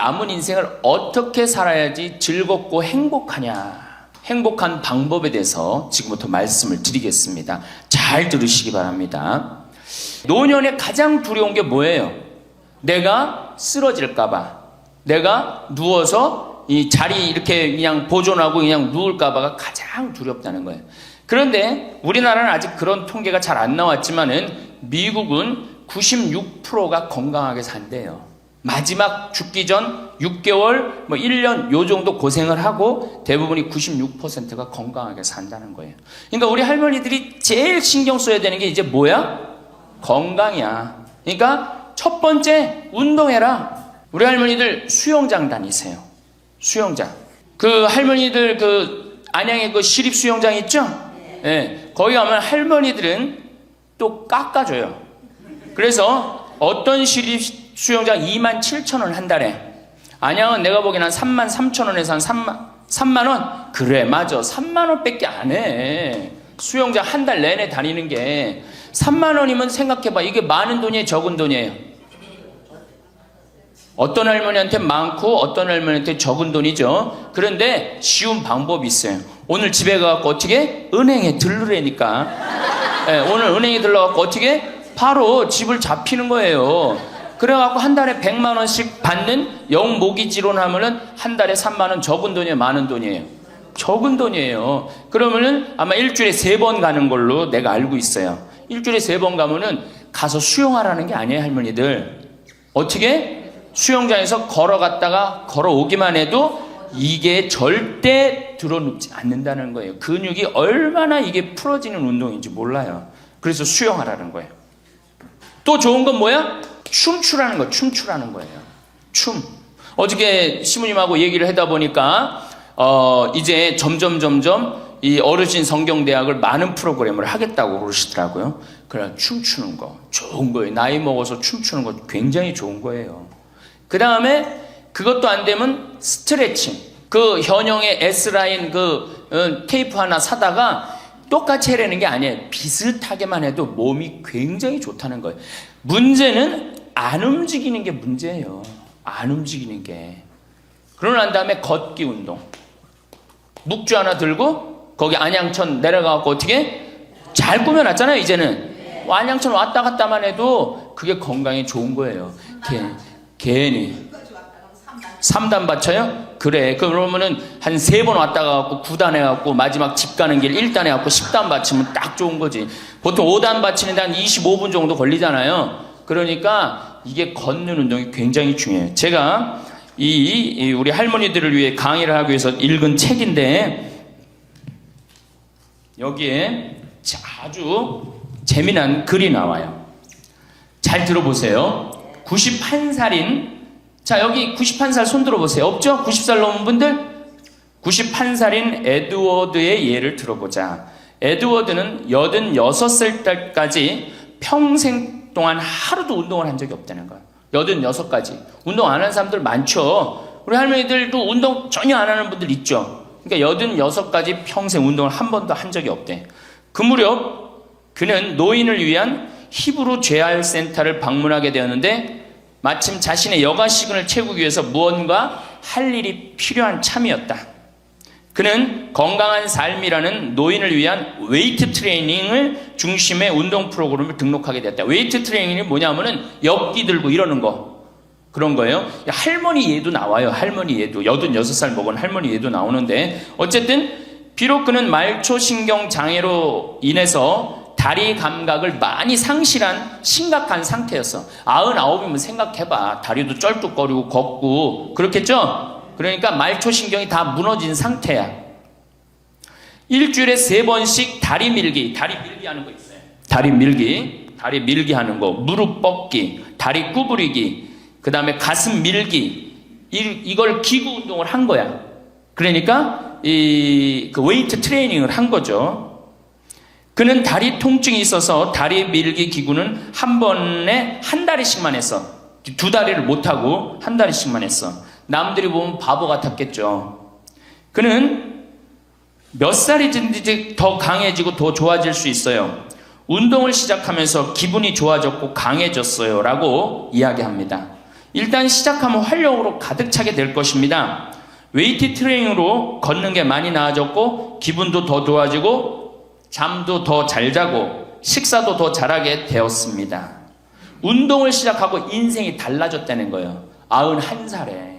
남은 인생을 어떻게 살아야지 즐겁고 행복하냐, 행복한 방법에 대해서 지금부터 말씀을 드리겠습니다. 잘 들으시기 바랍니다. 노년에 가장 두려운 게 뭐예요? 내가 쓰러질까봐, 내가 누워서 이 자리 이렇게 그냥 보존하고 그냥 누울까봐가 가장 두렵다는 거예요. 그런데 우리나라는 아직 그런 통계가 잘 안 나왔지만은 미국은 96%가 건강하게 산대요. 마지막 죽기 전 6개월, 1년 요 정도 고생을 하고 대부분이 96%가 건강하게 산다는 거예요. 그러니까 우리 할머니들이 제일 신경 써야 되는 게 이제 뭐야? 건강이야. 그러니까 첫 번째 운동해라. 우리 할머니들 수영장 다니세요. 수영장. 그 할머니들 그 안양에 그 시립 수영장 있죠? 네. 거기 가면 할머니들은 또 깎아줘요. 그래서 어떤 시립 수영장 27,000원 한 달에, 안양은 내가 보기엔 한 33,000원에서 한 3만 원? 그래, 맞아. 3만 원밖에 안 해. 수영장 한 달 내내 다니는 게 3만 원이면 생각해봐. 이게 많은 돈이에요, 적은 돈이에요? 어떤 할머니한테 많고 어떤 할머니한테 적은 돈이죠. 그런데 쉬운 방법이 있어요. 오늘 집에 가서 어떻게? 은행에 들르라니까. 네, 오늘 은행에 들러갖고 어떻게? 바로 집을 잡히는 거예요. 그래갖고 한 달에 100만 원씩 받는 영모기지론 하면은 한 달에 3만 원. 적은 돈이에요, 많은 돈이에요? 적은 돈이에요. 그러면은 아마 일주일에 3번 가는 걸로 내가 알고 있어요. 일주일에 3번 가면은 가서 수영하라는 게 아니에요, 할머니들. 어떻게? 수영장에서 걸어갔다가 걸어오기만 해도 이게 절대 들어눕지 않는다는 거예요. 근육이 얼마나 이게 풀어지는 운동인지 몰라요. 그래서 수영하라는 거예요. 또 좋은 건 뭐야? 춤추라는 거, 춤추라는 거예요. 춤. 어저께 시부님하고 얘기를 하다 보니까 이제 점점 이 어르신 성경대학을 많은 프로그램을 하겠다고 그러시더라고요. 그래, 춤추는 거 좋은 거예요. 나이 먹어서 춤추는 거 굉장히 좋은 거예요. 그 다음에 그것도 안 되면 스트레칭. 그 현영의 S라인 그 테이프 하나 사다가 똑같이 해라는 게 아니에요. 비슷하게만 해도 몸이 굉장히 좋다는 거예요. 문제는 안 움직이는 게 문제예요. 안 움직이는 게. 그러고 난 다음에 걷기 운동. 묵주 하나 들고 거기 안양천 내려가고 어떻게? 잘 꾸며놨잖아요, 이제는. 안양천 왔다 갔다만 해도 그게 건강에 좋은 거예요. 괜히. 3단 받쳐요? 그래. 그러면은 한 3번 왔다 가고 9단 해갖고 마지막 집 가는 길 1단 해갖고 10단 받치면 딱 좋은 거지. 보통 5단 받치는데 한 25분 정도 걸리잖아요. 그러니까 이게 걷는 운동이 굉장히 중요해요. 제가 우리 할머니들을 위해 강의를 하기 위해서 읽은 책인데 여기에 아주 재미난 글이 나와요. 잘 들어보세요. 91살인, 자, 여기 91살 손 들어보세요. 없죠? 90살 넘은 분들? 91살인 에드워드의 예를 들어보자. 에드워드는 86살 때까지 평생 동안 하루도 운동을 한 적이 없다는 거예요. 86까지. 운동 안 하는 사람들 많죠? 우리 할머니들도 운동 전혀 안 하는 분들 있죠? 그러니까 86까지 평생 운동을 한 번도 한 적이 없대. 그 무렵 그는 노인을 위한 히브루 재활 센터를 방문하게 되었는데 마침 자신의 여가 시간을 채우기 위해서 무언가 할 일이 필요한 참이었다. 그는 건강한 삶이라는 노인을 위한 웨이트 트레이닝을 중심의 운동 프로그램을 등록하게 됐다. 웨이트 트레이닝이 뭐냐면은 역기 들고 이러는 거. 그런 거예요. 할머니 예도 나와요. 할머니 예도. 86살 먹은 할머니 예도 나오는데 어쨌든 비록 그는 말초신경 장애로 인해서 다리 감각을 많이 상실한 심각한 상태였어. 99이면 생각해봐. 다리도 쩔뚝거리고 걷고 그렇겠죠? 그러니까 말초신경이 다 무너진 상태야. 일주일에 3번씩 다리 밀기 하는 거 있어요. 다리 밀기 하는 거, 무릎 뻗기, 다리 구부리기, 그 다음에 가슴 밀기, 이걸 기구 운동을 한 거야. 그러니까 그 웨이트 트레이닝을 한 거죠. 그는 다리 통증이 있어서 다리 밀기 기구는 한 번에 한 다리씩만 했어. 2다리를 못하고 한 다리씩만 했어. 남들이 보면 바보 같았겠죠. 그는 몇 살이든지 더 강해지고 더 좋아질 수 있어요. 운동을 시작하면서 기분이 좋아졌고 강해졌어요 라고 이야기합니다. 일단 시작하면 활력으로 가득 차게 될 것입니다. 웨이트 트레이닝으로 걷는 게 많이 나아졌고 기분도 더 좋아지고 잠도 더 잘 자고 식사도 더 잘하게 되었습니다. 운동을 시작하고 인생이 달라졌다는 거예요. 91살에.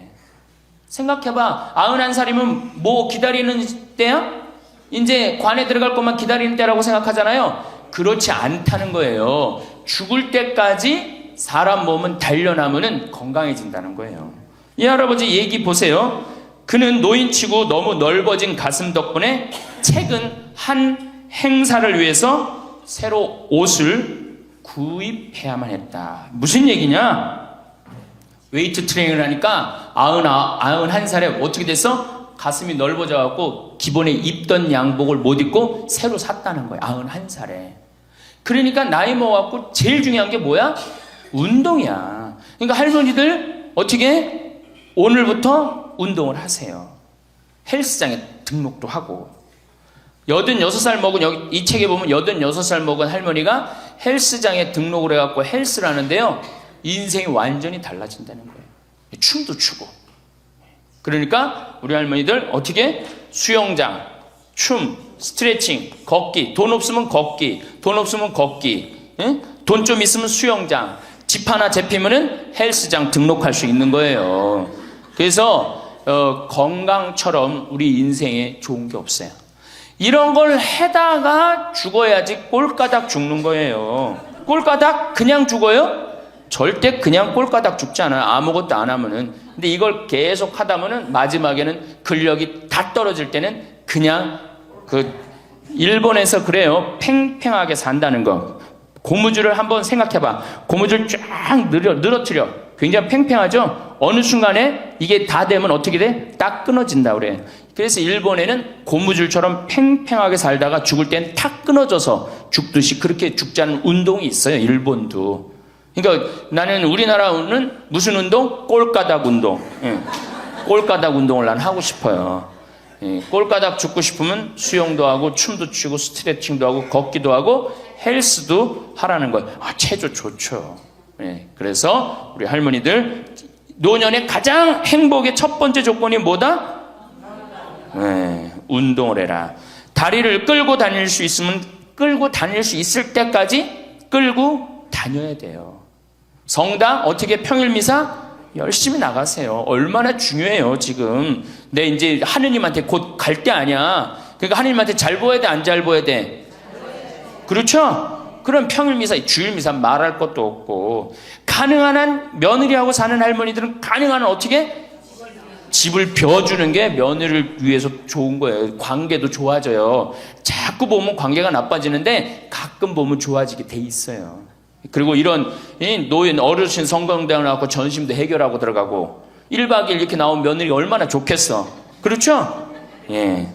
생각해봐. 91살이면 뭐 기다리는 때야? 이제 관에 들어갈 것만 기다리는 때라고 생각하잖아요. 그렇지 않다는 거예요. 죽을 때까지 사람 몸은 단련하면 건강해진다는 거예요. 이 할아버지 얘기 보세요. 그는 노인치고 너무 넓어진 가슴 덕분에 최근 한 행사를 위해서 새로 옷을 구입해야만 했다. 무슨 얘기냐? 웨이트 트레이닝을 하니까 91살에 어떻게 됐어? 가슴이 넓어져 갖고 기본에 입던 양복을 못 입고 새로 샀다는 거야. 91살에. 그러니까 나이 먹어갖고 제일 중요한 게 뭐야? 운동이야. 그러니까 할머니들 어떻게 오늘부터 운동을 하세요. 헬스장에 등록도 하고. 86살 먹은, 여기 이 책에 보면 86살 먹은 할머니가 헬스장에 등록을 해갖고 헬스를 하는데요. 인생이 완전히 달라진다는 거예요. 춤도 추고. 그러니까 우리 할머니들 어떻게? 수영장, 춤, 스트레칭, 걷기. 돈 없으면 걷기. 돈 없으면 걷기. 돈 좀 있으면 수영장. 집 하나 잡히면은 헬스장 등록할 수 있는 거예요. 그래서 건강처럼 우리 인생에 좋은 게 없어요. 이런 걸 해다가 죽어야지 꼴까닥 죽는 거예요. 꼴까닥 그냥 죽어요? 절대 그냥 꼴까닥 죽지 않아요. 아무것도 안 하면은. 근데 이걸 계속 하다면은 마지막에는 근력이 다 떨어질 때는 그냥 일본에서 그래요. 팽팽하게 산다는 거. 고무줄을 한번 생각해봐. 고무줄 쫙 늘어뜨려. 굉장히 팽팽하죠? 어느 순간에 이게 다 되면 어떻게 돼? 딱 끊어진다 그래. 그래서 일본에는 고무줄처럼 팽팽하게 살다가 죽을 땐 탁 끊어져서 죽듯이 그렇게 죽지 않은 운동이 있어요. 일본도. 그러니까 나는 우리나라는 무슨 운동? 꼴까닥 운동. 예. 꼴까닥 운동을 난 하고 싶어요. 예. 꼴까닥 죽고 싶으면 수영도 하고 춤도 추고 스트레칭도 하고 걷기도 하고 헬스도 하라는 거예요. 체조 좋죠. 예. 그래서 우리 할머니들 노년의 가장 행복의 첫 번째 조건이 뭐다? 네, 운동을 해라. 다리를 끌고 다닐 수 있으면 끌고 다닐 수 있을 때까지 끌고 다녀야 돼요. 성당 어떻게 평일 미사 열심히 나가세요. 얼마나 중요해요. 지금 내 이제 하느님한테 곧 갈 때 아니야. 그러니까 하느님한테 잘 보여야 돼, 안 잘 보여야 돼? 그렇죠? 그럼 평일 미사, 주일 미사 말할 것도 없고. 가능한 한 며느리하고 사는 할머니들은 가능한 한 어떻게? 집을 벼주는 게 며느리를 위해서 좋은 거예요. 관계도 좋아져요. 자꾸 보면 관계가 나빠지는데 가끔 보면 좋아지게 돼 있어요. 그리고 이런 노인 어르신 성경대학 나와서 전심도 해결하고 들어가고 1박 2일 이렇게 나온 며느리 얼마나 좋겠어. 그렇죠? 예.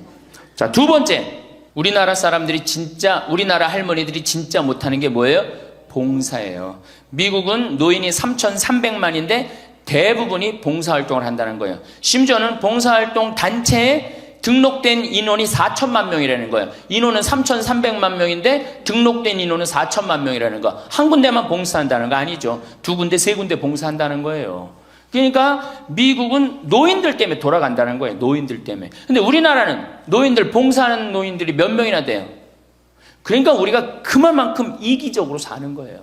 자, 두 번째. 우리나라 사람들이 진짜, 우리나라 할머니들이 진짜 못하는 게 뭐예요? 봉사예요. 미국은 노인이 3,300만인데 대부분이 봉사활동을 한다는 거예요. 심지어는 봉사활동 단체에 등록된 인원이 4천만 명이라는 거예요. 인원은 3,300만 명인데 등록된 인원은 4천만 명이라는 거. 한 군데만 봉사한다는 거 아니죠. 두 군데, 세 군데 봉사한다는 거예요. 그러니까 미국은 노인들 때문에 돌아간다는 거예요. 노인들 때문에. 근데 우리나라는 노인들, 봉사하는 노인들이 몇 명이나 돼요. 그러니까 우리가 그만큼 이기적으로 사는 거예요.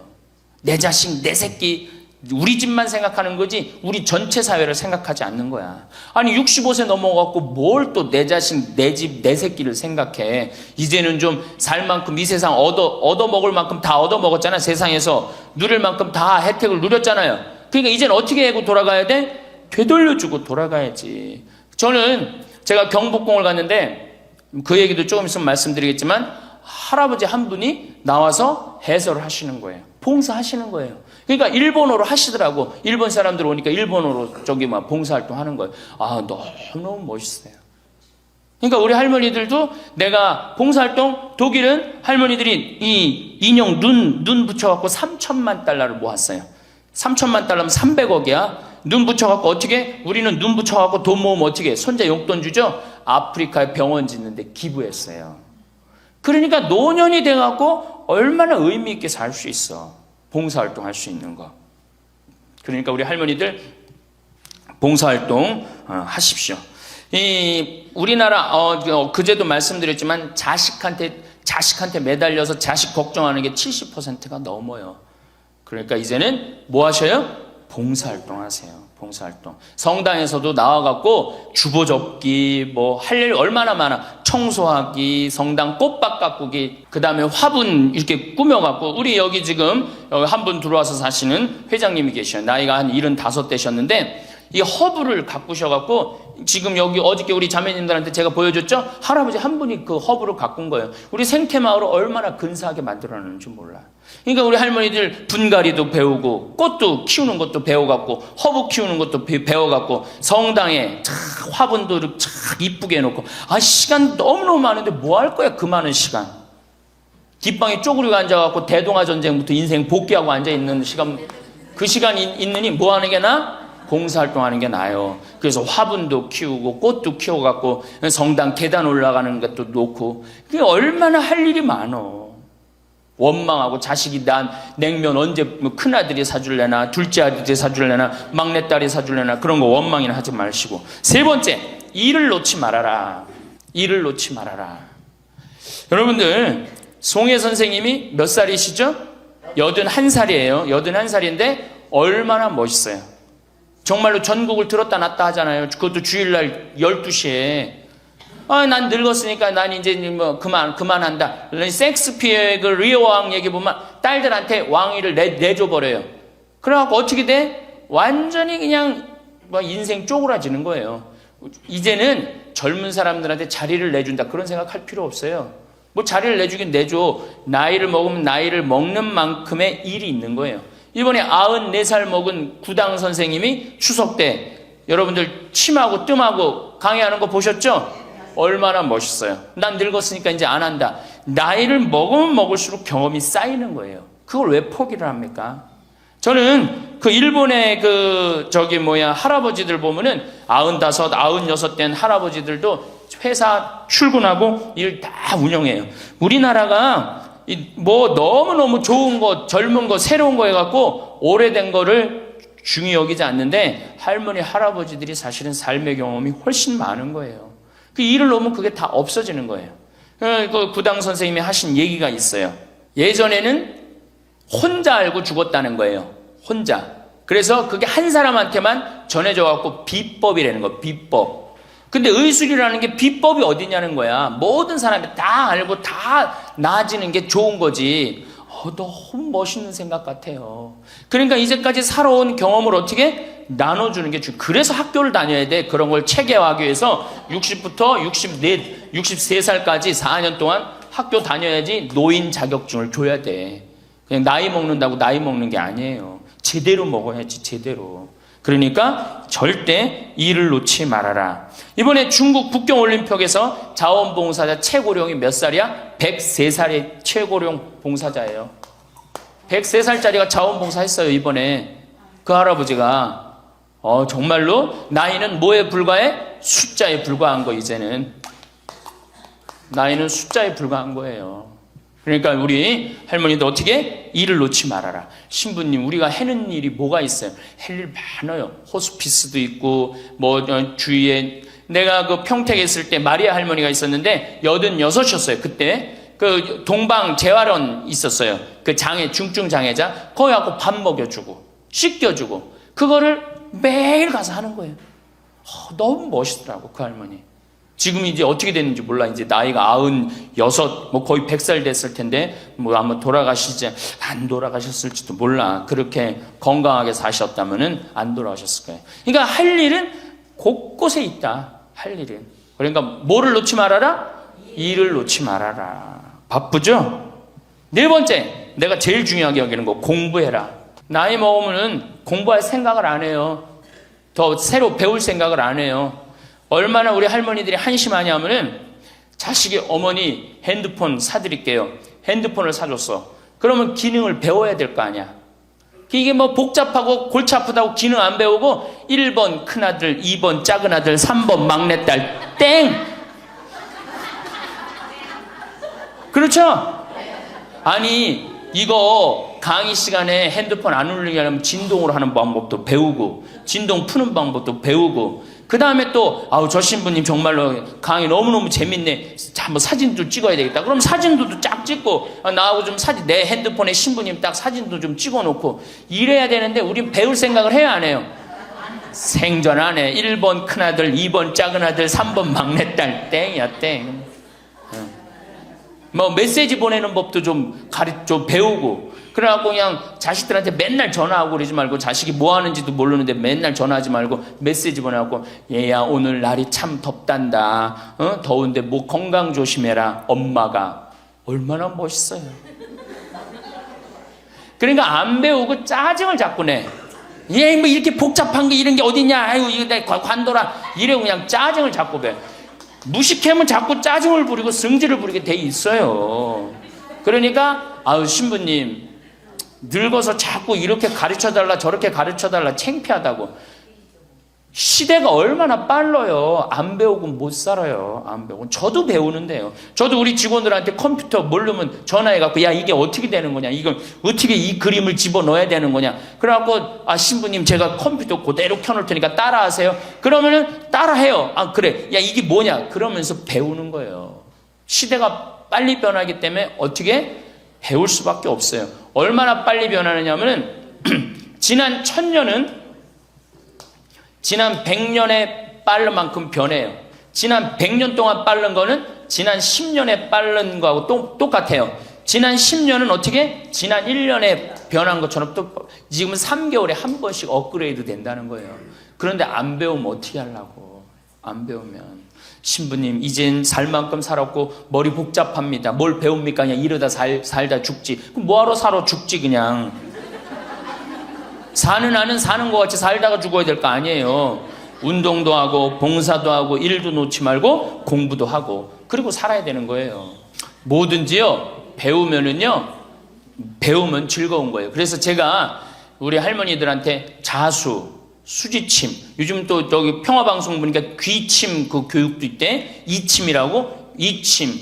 내 자식, 내 새끼, 우리 집만 생각하는 거지 우리 전체 사회를 생각하지 않는 거야. 아니 65세 넘어갖고 뭘 또 내 자식, 내 집, 내 새끼를 생각해. 이제는 좀 살 만큼 이 세상 얻어먹을 만큼 다 얻어먹었잖아. 세상에서 누릴 만큼 다 혜택을 누렸잖아요. 그러니까 이제는 어떻게 하고 돌아가야 돼? 되돌려주고 돌아가야지. 저는 제가 경복궁을 갔는데 그 얘기도 조금 있으면 말씀드리겠지만 할아버지 한 분이 나와서 해설을 하시는 거예요. 봉사하시는 거예요. 그러니까 일본어로 하시더라고. 일본 사람들 오니까 일본어로 저기 막 봉사활동 하는 거예요. 아, 너무 멋있어요. 그러니까 우리 할머니들도 내가 봉사활동, 독일은 할머니들이 이 인형 눈 붙여갖고 3천만 달러를 모았어요. 3천만 달러면 300억이야. 눈 붙여갖고 어떻게? 우리는 눈 붙여갖고 돈 모으면 어떻게? 손자 용돈 주죠? 아프리카에 병원 짓는데 기부했어요. 그러니까 노년이 돼갖고 얼마나 의미 있게 살 수 있어. 봉사활동 할 수 있는 거. 그러니까 우리 할머니들 봉사활동 하십시오. 우리나라 그제도 말씀드렸지만 자식한테 매달려서 자식 걱정하는 게 70%가 넘어요. 그러니까 이제는 뭐 하셔요? 봉사활동 하세요. 봉사활동. 성당에서도 나와갖고 주보 접기, 뭐 할 일 얼마나 많아. 청소하기, 성당 꽃밭 가꾸기, 그 다음에 화분 이렇게 꾸며갖고, 우리 여기 지금 한 분 들어와서 사시는 회장님이 계셔요. 나이가 한 75 되셨는데, 이 허브를 가꾸셔갖고, 지금 여기 어저께 우리 자매님들한테 제가 보여줬죠? 할아버지 한 분이 그 허브를 가꾼 거예요. 우리 생태마을을 얼마나 근사하게 만들어놨는지 몰라. 그러니까 우리 할머니들 분갈이도 배우고, 꽃도 키우는 것도 배워갖고, 허브 키우는 것도 배워갖고, 성당에 화분도 착 이쁘게 해놓고, 시간 너무너무 많은데 뭐 할 거야, 그 많은 시간. 뒷방에 쪼그리고 앉아갖고 대동아 전쟁부터 인생 복귀하고 앉아있는 시간, 그 시간 있느니 뭐 하는 게 나아? 봉사활동하는 게 나아요. 그래서 화분도 키우고 꽃도 키워갖고 성당 계단 올라가는 것도 놓고, 그게 얼마나 할 일이 많어. 원망하고 자식이 난 냉면 언제 큰아들이 사줄래나 둘째 아들이 사줄래나 막내딸이 사줄래나 그런 거 원망이나 하지 마시고. 세 번째, 일을 놓지 말아라. 일을 놓지 말아라. 여러분들, 송혜 선생님이 몇 살이시죠? 81살이에요. 81살인데 얼마나 멋있어요. 정말로 전국을 들었다 놨다 하잖아요. 그것도 주일날 12시에. 난 늙었으니까 난 이제 뭐 그만한다. 섹스피어의 그 리어 왕 얘기 보면 딸들한테 왕위를 내줘버려요. 그래갖고 어떻게 돼? 완전히 그냥 뭐 인생 쪼그라지는 거예요. 이제는 젊은 사람들한테 자리를 내준다, 그런 생각할 필요 없어요. 뭐 자리를 내주긴 내줘. 나이를 먹으면 나이를 먹는 만큼의 일이 있는 거예요. 이번에 94살 먹은 구당 선생님이 추석 때 여러분들 침하고 뜸하고 강의하는 거 보셨죠? 얼마나 멋있어요. 난 늙었으니까 이제 안 한다. 나이를 먹으면 먹을수록 경험이 쌓이는 거예요. 그걸 왜 포기를 합니까? 저는 그 일본의 할아버지들 보면은 95, 96 된 할아버지들도 회사 출근하고 일 다 운영해요. 우리나라가 뭐 너무너무 좋은 거, 젊은 거, 새로운 거 해갖고 오래된 거를 중히 여기지 않는데, 할머니, 할아버지들이 사실은 삶의 경험이 훨씬 많은 거예요. 그 일을 놓으면 그게 다 없어지는 거예요. 그 구당 선생님이 하신 얘기가 있어요. 예전에는 혼자 알고 죽었다는 거예요. 혼자. 그래서 그게 한 사람한테만 전해져갖고 비법이라는 거, 비법. 근데 의술이라는 게 비법이 어디냐는 거야. 모든 사람이 다 알고 다 나아지는 게 좋은 거지. 너무 멋있는 생각 같아요. 그러니까 이제까지 살아온 경험을 어떻게 나눠주는 게 그래서 학교를 다녀야 돼. 그런 걸 체계화하기 위해서 60부터 63살까지 4년 동안 학교 다녀야지 노인 자격증을 줘야 돼. 그냥 나이 먹는다고 나이 먹는 게 아니에요. 제대로 먹어야지, 제대로. 그러니까 절대 일을 놓지 말아라. 이번에 중국 북경올림픽에서 자원봉사자 최고령이 몇 살이야? 103살의 최고령 봉사자예요. 103살짜리가 자원봉사 했어요, 이번에. 그 할아버지가. 정말로 나이는 뭐에 불과해? 숫자에 불과한 거, 이제는. 나이는 숫자에 불과한 거예요. 그러니까 우리 할머니도 어떻게? 일을 놓지 말아라. 신부님, 우리가 해는 일이 뭐가 있어요? 할 일 많아요. 호스피스도 있고, 주위에. 내가 그 평택에 있을 때 마리아 할머니가 있었는데 86이었어요. 그때 그 동방 재활원 있었어요. 그 중증 장애자. 거기 가고 밥 먹여주고 씻겨주고 그거를 매일 가서 하는 거예요. 너무 멋있더라고, 그 할머니. 지금 이제 어떻게 됐는지 몰라. 이제 나이가 96, 거의 100살 됐을 텐데, 아마 안 돌아가셨을지도 몰라. 그렇게 건강하게 사셨다면은 안 돌아가셨을 거예요. 그러니까 할 일은 곳곳에 있다. 할 일은. 그러니까 뭐를 놓지 말아라? 일을 놓지 말아라. 바쁘죠? 네 번째, 내가 제일 중요하게 여기는 거, 공부해라. 나이 먹으면은 공부할 생각을 안 해요. 더 새로 배울 생각을 안 해요. 얼마나 우리 할머니들이 한심하냐면은 자식이 어머니 핸드폰 사드릴게요. 핸드폰을 사줬어. 그러면 기능을 배워야 될 거 아니야. 이게 복잡하고 골치 아프다고 기능 안 배우고 1번 큰아들, 2번 작은아들, 3번 막내딸 땡! 그렇죠? 아니 이거 강의 시간에 핸드폰 안 울리게 하려면 진동으로 하는 방법도 배우고, 진동 푸는 방법도 배우고, 그 다음에 또, 저 신부님 정말로 강의 너무너무 재밌네. 자, 한번 사진도 찍어야 되겠다. 그럼 사진도 쫙 찍고, 나하고 좀 내 핸드폰에 신부님 딱 사진도 좀 찍어 놓고, 이래야 되는데, 우린 배울 생각을 해야 안 해요? 생전 안 해. 1번 큰아들, 2번 작은아들, 3번 막내딸. 땡이야, 땡. 뭐, 메시지 보내는 법도 좀 배우고, 그래갖고 그냥 자식들한테 맨날 전화하고 그러지 말고, 자식이 뭐 하는지도 모르는데 맨날 전화하지 말고 메시지 보내갖고, 얘야 오늘 날이 참 덥단다. 더운데 뭐 건강 조심해라. 엄마가. 얼마나 멋있어요. 그러니까 안 배우고 짜증을 자꾸 내. 얘 뭐 이렇게 복잡한 게 이런 게 어딨냐. 아유 이거 내 관둬라. 이래고 그냥 짜증을 자꾸 배. 무식하면 자꾸 짜증을 부리고 승질을 부리게 돼 있어요. 그러니까 신부님 늙어서 자꾸 이렇게 가르쳐달라 저렇게 가르쳐달라 창피하다고. 시대가 얼마나 빨라요. 안 배우고 못 살아요. 안 배우고. 저도 배우는데요. 저도 우리 직원들한테 컴퓨터 모르면 전화해갖고 야 이게 어떻게 되는 거냐, 이걸 어떻게 이 그림을 집어넣어야 되는 거냐. 그래갖고 신부님 제가 컴퓨터 그대로 켜놓을 테니까 따라하세요. 그러면은 따라해요. 그래, 야 이게 뭐냐, 그러면서 배우는 거예요. 시대가 빨리 변하기 때문에 어떻게 배울 수밖에 없어요. 얼마나 빨리 변하느냐면은 지난 1000년은 지난 100년에 빠른 만큼 변해요. 지난 100년 동안 빠른 거는 지난 10년에 빠른 거하고 똑같아요. 지난 10년은 어떻게? 지난 1년에 변한 것처럼 또 지금은 3개월에 한 번씩 업그레이드 된다는 거예요. 그런데 안 배우면 어떻게 하려고. 안 배우면. 신부님 이젠 살 만큼 살았고 머리 복잡합니다. 뭘 배웁니까? 그냥 이러다 살다 죽지. 그럼 뭐하러 살아 죽지 그냥. 사는 아는 사는 것 같이 살다가 죽어야 될 거 아니에요. 운동도 하고 봉사도 하고 일도 놓지 말고 공부도 하고 그리고 살아야 되는 거예요. 뭐든지요 배우면 즐거운 거예요. 그래서 제가 우리 할머니들한테 자수, 수지침, 요즘 또 저기 평화방송 보니까 귀침 그 교육도 있대. 이침이라고. 이침,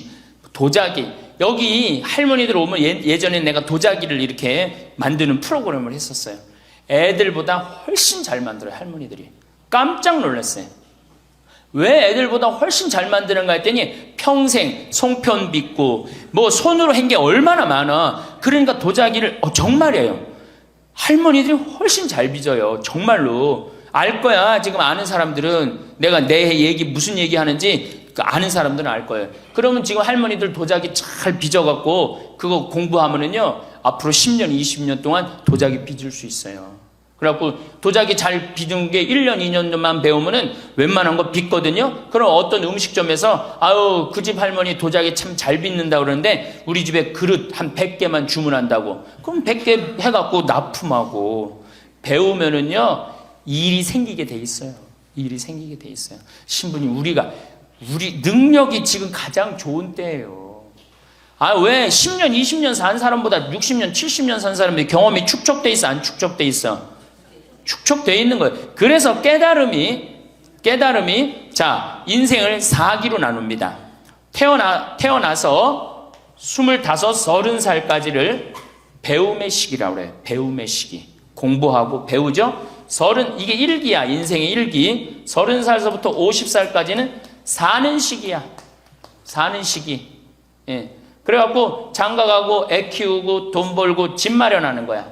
도자기. 여기 할머니들 오면 예전에 내가 도자기를 이렇게 만드는 프로그램을 했었어요. 애들보다 훨씬 잘 만들어요. 할머니들이. 깜짝 놀랐어요. 왜 애들보다 훨씬 잘 만드는가 했더니 평생 송편 빚고 뭐 손으로 한 게 얼마나 많아. 그러니까 도자기를 정말이에요. 할머니들이 훨씬 잘 빚어요. 정말로. 알 거야. 지금 아는 사람들은 내가 내 얘기 무슨 얘기 하는지 아는 사람들은 알 거예요. 그러면 지금 할머니들 도자기 잘 빚어갖고 그거 공부하면은요 앞으로 10년 20년 동안 도자기 빚을 수 있어요. 그래갖고 도자기 잘 빚은 게 1년 2년만 배우면은 웬만한 거 빚거든요. 그럼 어떤 음식점에서 그 집 할머니 도자기 참 잘 빚는다 그러는데 우리 집에 그릇 한 100개만 주문한다고. 그럼 100개 해갖고 납품하고. 배우면은요 일이 생기게 돼 있어요. 일이 생기게 돼 있어요. 신부님 우리 능력이 지금 가장 좋은 때예요. 왜 10년 20년 산 사람보다 60년 70년 산 사람들이 경험이 축적돼 있어 안 축적돼 있어? 축적되어 있는 거예요. 그래서 깨달음이 자 인생을 4기로 나눕니다. 태어나서 25, 30살까지를 배움의 시기라고 그래요. 배움의 시기. 공부하고 배우죠. 이게 1기야. 인생의 1기. 30살서부터 50살까지는 사는 시기야. 사는 시기. 예. 그래갖고 장가가고 애 키우고 돈 벌고 집 마련하는 거야.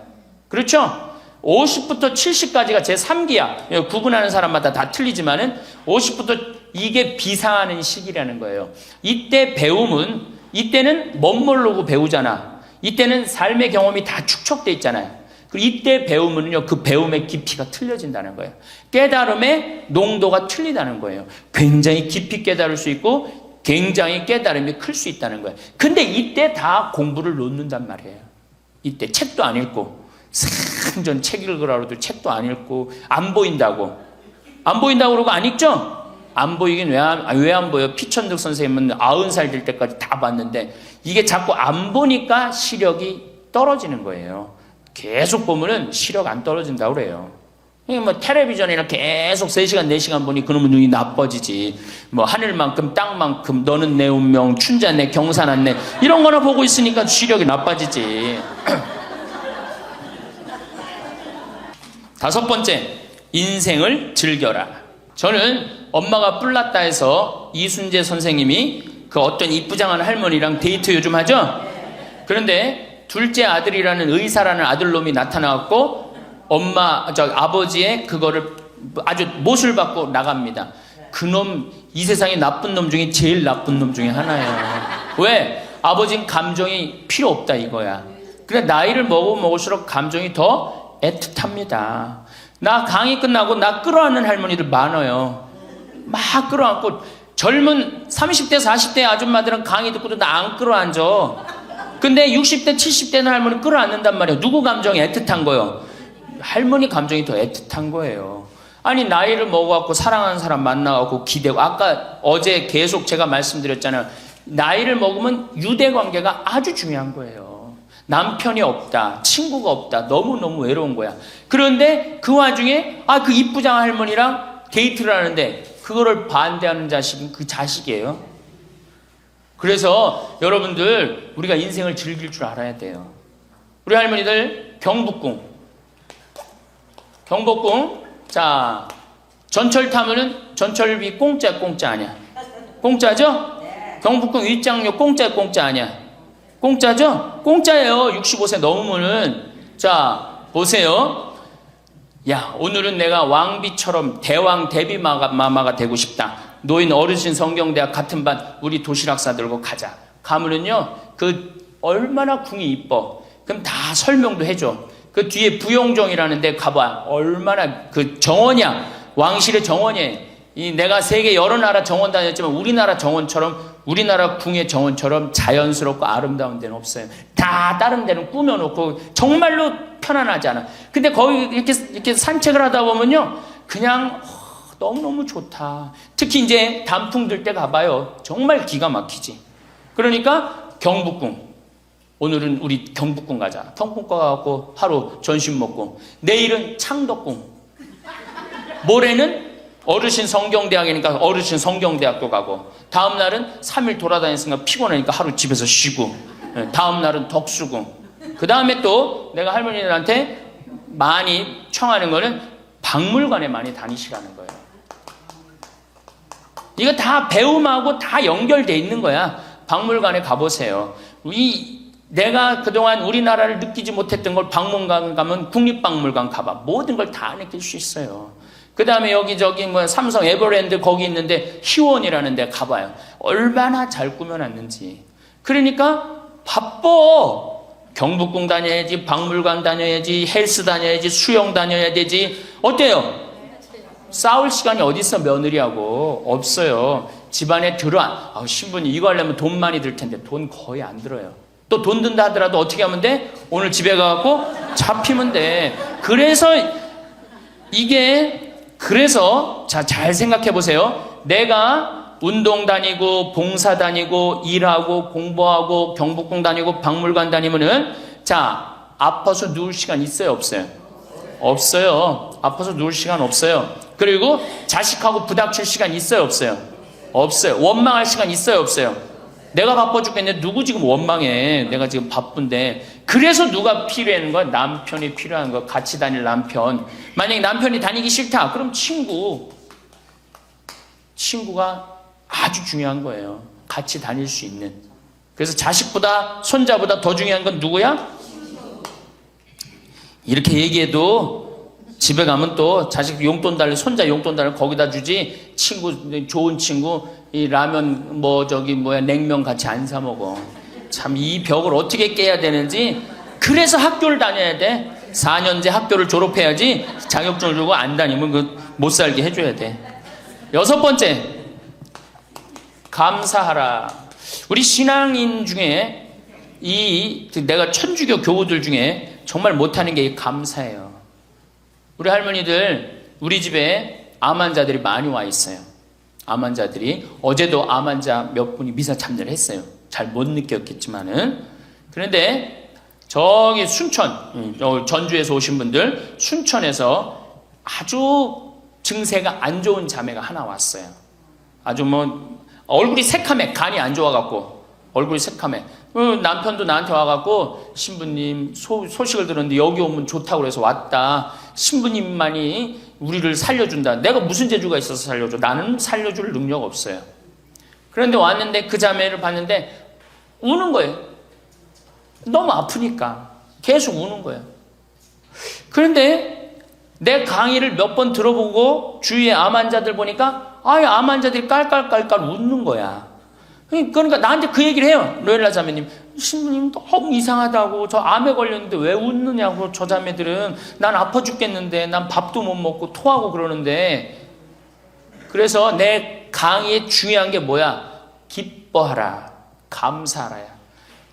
그렇죠? 50부터 70까지가 제 3기야. 구분하는 사람마다 다 틀리지만은 50부터 이게 비상하는 시기라는 거예요. 이때는 멋모르고 배우잖아. 이때는 삶의 경험이 다 축적돼 있잖아요. 그리고 이때 배우면요 그 배움의 깊이가 틀려진다는 거예요. 깨달음의 농도가 틀리다는 거예요. 굉장히 깊이 깨달을 수 있고 굉장히 깨달음이 클 수 있다는 거예요. 근데 이때 다 공부를 놓는단 말이에요. 이때 책도 안 읽고 생전 책 읽으라고도 책도 안 읽고 안 보인다고 그러고 안 읽죠? 안 보이긴 왜 안 보여? 피천득 선생님은 90살 될 때까지 다 봤는데 이게 자꾸 안 보니까 시력이 떨어지는 거예요. 계속 보면은 시력 안 떨어진다고 그래요. 뭐 텔레비전이나 계속 3시간 4시간 보니 그놈의 눈이 나빠지지. 뭐 하늘만큼 땅만큼 너는 내 운명 춘자네 경사났네 이런 거나 보고 있으니까 시력이 나빠지지. 다섯 번째, 인생을 즐겨라. 저는 엄마가 뿔났다 해서 이순재 선생님이 그 어떤 이쁘장한 할머니랑 데이트 요즘 하죠? 그런데 둘째 아들이라는 의사라는 아들놈이 나타나갖고 아버지의 그거를 아주 못을 받고 나갑니다. 그놈 이 세상에 나쁜 놈 중에 제일 나쁜 놈 중에 하나예요. 왜? 아버지는 감정이 필요 없다 이거야. 그래 나이를 먹을수록 감정이 더 애틋합니다. 나 강의 끝나고 나 끌어안는 할머니들 많아요. 막 끌어안고 젊은 30대 40대 아줌마들은 강의 듣고도 나 안 끌어안죠. 근데 60대 70대는 할머니 끌어안는단 말이에요. 누구 감정이 애틋한 거예요? 할머니 감정이 더 애틋한 거예요. 아니 나이를 먹어갖고 사랑하는 사람 만나갖고 기대고, 아까 어제 계속 제가 말씀드렸잖아요. 나이를 먹으면 유대관계가 아주 중요한 거예요. 남편이 없다, 친구가 없다, 너무너무 외로운 거야. 그런데 그 와중에 그 이쁘장 할머니랑 데이트를 하는데 그거를 반대하는 자식은 그 자식이에요. 그래서 여러분들 우리가 인생을 즐길 줄 알아야 돼요. 우리 할머니들 경복궁 자 전철 타면은 전철비 공짜 아니야? 공짜죠? 경복궁 윗장료 공짜 아니야? 공짜죠? 공짜예요. 65세 넘으면은. 자 보세요. 야 오늘은 내가 왕비처럼 대왕 대비마마가 되고 싶다. 노인 어르신 성경대학 같은 반 우리 도시락 싸들고 가자. 가면은요 그 얼마나 궁이 이뻐. 그럼 다 설명도 해줘. 그 뒤에 부용정이라는 데 가봐. 얼마나 그 정원이야. 왕실의 정원이에요. 내가 세계 여러 나라 정원 다녔지만 우리나라 정원처럼, 우리나라 궁의 정원처럼 자연스럽고 아름다운 데는 없어요. 다 다른 데는 꾸며놓고 정말로 편안하지 않아. 근데 거기 이렇게 산책을 하다 보면요 그냥 너무너무 좋다. 특히 이제 단풍 들 때 가봐요. 정말 기가 막히지. 그러니까 경복궁, 오늘은 우리 경복궁 가자. 경복궁 가갖고 하루 점심 먹고, 내일은 창덕궁, 모레는 어르신 성경대학이니까 어르신 성경대학교 가고, 다음 날은 3일 돌아다녔으니까 피곤하니까 하루 집에서 쉬고, 다음 날은 덕수궁. 그 다음에 또 내가 할머니들한테 많이 청하는 거는 박물관에 많이 다니시라는 거예요. 이거 다 배움하고 다 연결돼 있는 거야. 박물관에 가보세요. 내가 그동안 우리나라를 느끼지 못했던 걸 박물관 가면 국립박물관 가봐. 모든 걸 다 느낄 수 있어요. 그 다음에 여기저기 삼성 에버랜드 거기 있는데 희원이라는 데 가봐요. 얼마나 잘 꾸며놨는지. 그러니까 바빠. 경복궁 다녀야지, 박물관 다녀야지, 헬스 다녀야지, 수영 다녀야 되지. 어때요? 싸울 시간이 어디 있어 며느리하고. 없어요. 집안에 신부님 이거 하려면 돈 많이 들 텐데 돈 거의 안 들어요. 또 돈 든다 하더라도 어떻게 하면 돼? 오늘 집에 가갖고 잡히면 돼. 그래서 잘 생각해 보세요. 내가 운동 다니고 봉사 다니고 일하고 공부하고 경복궁 다니고 박물관 다니면은 아파서 누울 시간 있어요 없어요? 없어요. 아파서 누울 시간 없어요. 그리고 자식하고 부닥칠 시간 있어요 없어요? 없어요. 원망할 시간 있어요 없어요? 내가 바빠 죽겠는데 누구 지금 원망해. 내가 지금 바쁜데. 그래서 누가 필요한 거야? 남편이 필요한 거야. 같이 다닐 남편. 만약에 남편이 다니기 싫다 그럼 친구가 아주 중요한 거예요. 같이 다닐 수 있는. 그래서 자식보다 손자보다 더 중요한 건 누구야? 이렇게 얘기해도 집에 가면 또 자식 용돈 달래, 손자 용돈 달래 거기다 주지. 좋은 친구 이 라면 냉면 같이 안 사 먹어. 참 이 벽을 어떻게 깨야 되는지. 그래서 학교를 다녀야 돼. 4년제 학교를 졸업해야지. 자격증을 주고 안 다니면 못 살게 해줘야 돼. 여섯 번째, 감사하라. 우리 신앙인 중에 내가 천주교 교우들 중에 정말 못하는 게 감사해요. 우리 할머니들 우리 집에 암 환자들이 많이 와 있어요. 암 환자들이. 어제도 암 환자 몇 분이 미사 참여를 했어요. 잘 못 느꼈겠지만은. 그런데 저기 순천, 전주에서 오신 분들, 순천에서 아주 증세가 안 좋은 자매가 하나 왔어요. 아주 얼굴이 새카매, 간이 안 좋아갖고. 얼굴이 새카매. 남편도 나한테 와갖고 신부님 소식을 들었는데 여기 오면 좋다고 그래서 왔다. 신부님만이 우리를 살려준다. 내가 무슨 재주가 있어서 살려줘? 나는 살려줄 능력 없어요. 그런데 왔는데 그 자매를 봤는데 우는 거예요. 너무 아프니까 계속 우는 거예요. 그런데 내 강의를 몇 번 들어보고 주위에 암 환자들 보니까 암 환자들이 깔깔깔깔 웃는 거야. 그러니까 나한테 그 얘기를 해요. 로엘라 자매님, 신부님 너무 이상하다고. 저 암에 걸렸는데 왜 웃느냐고. 저 자매들은 난 아파 죽겠는데 난 밥도 못 먹고 토하고 그러는데. 그래서 내 강의에 중요한 게 뭐야? 기뻐하라, 감사하라야.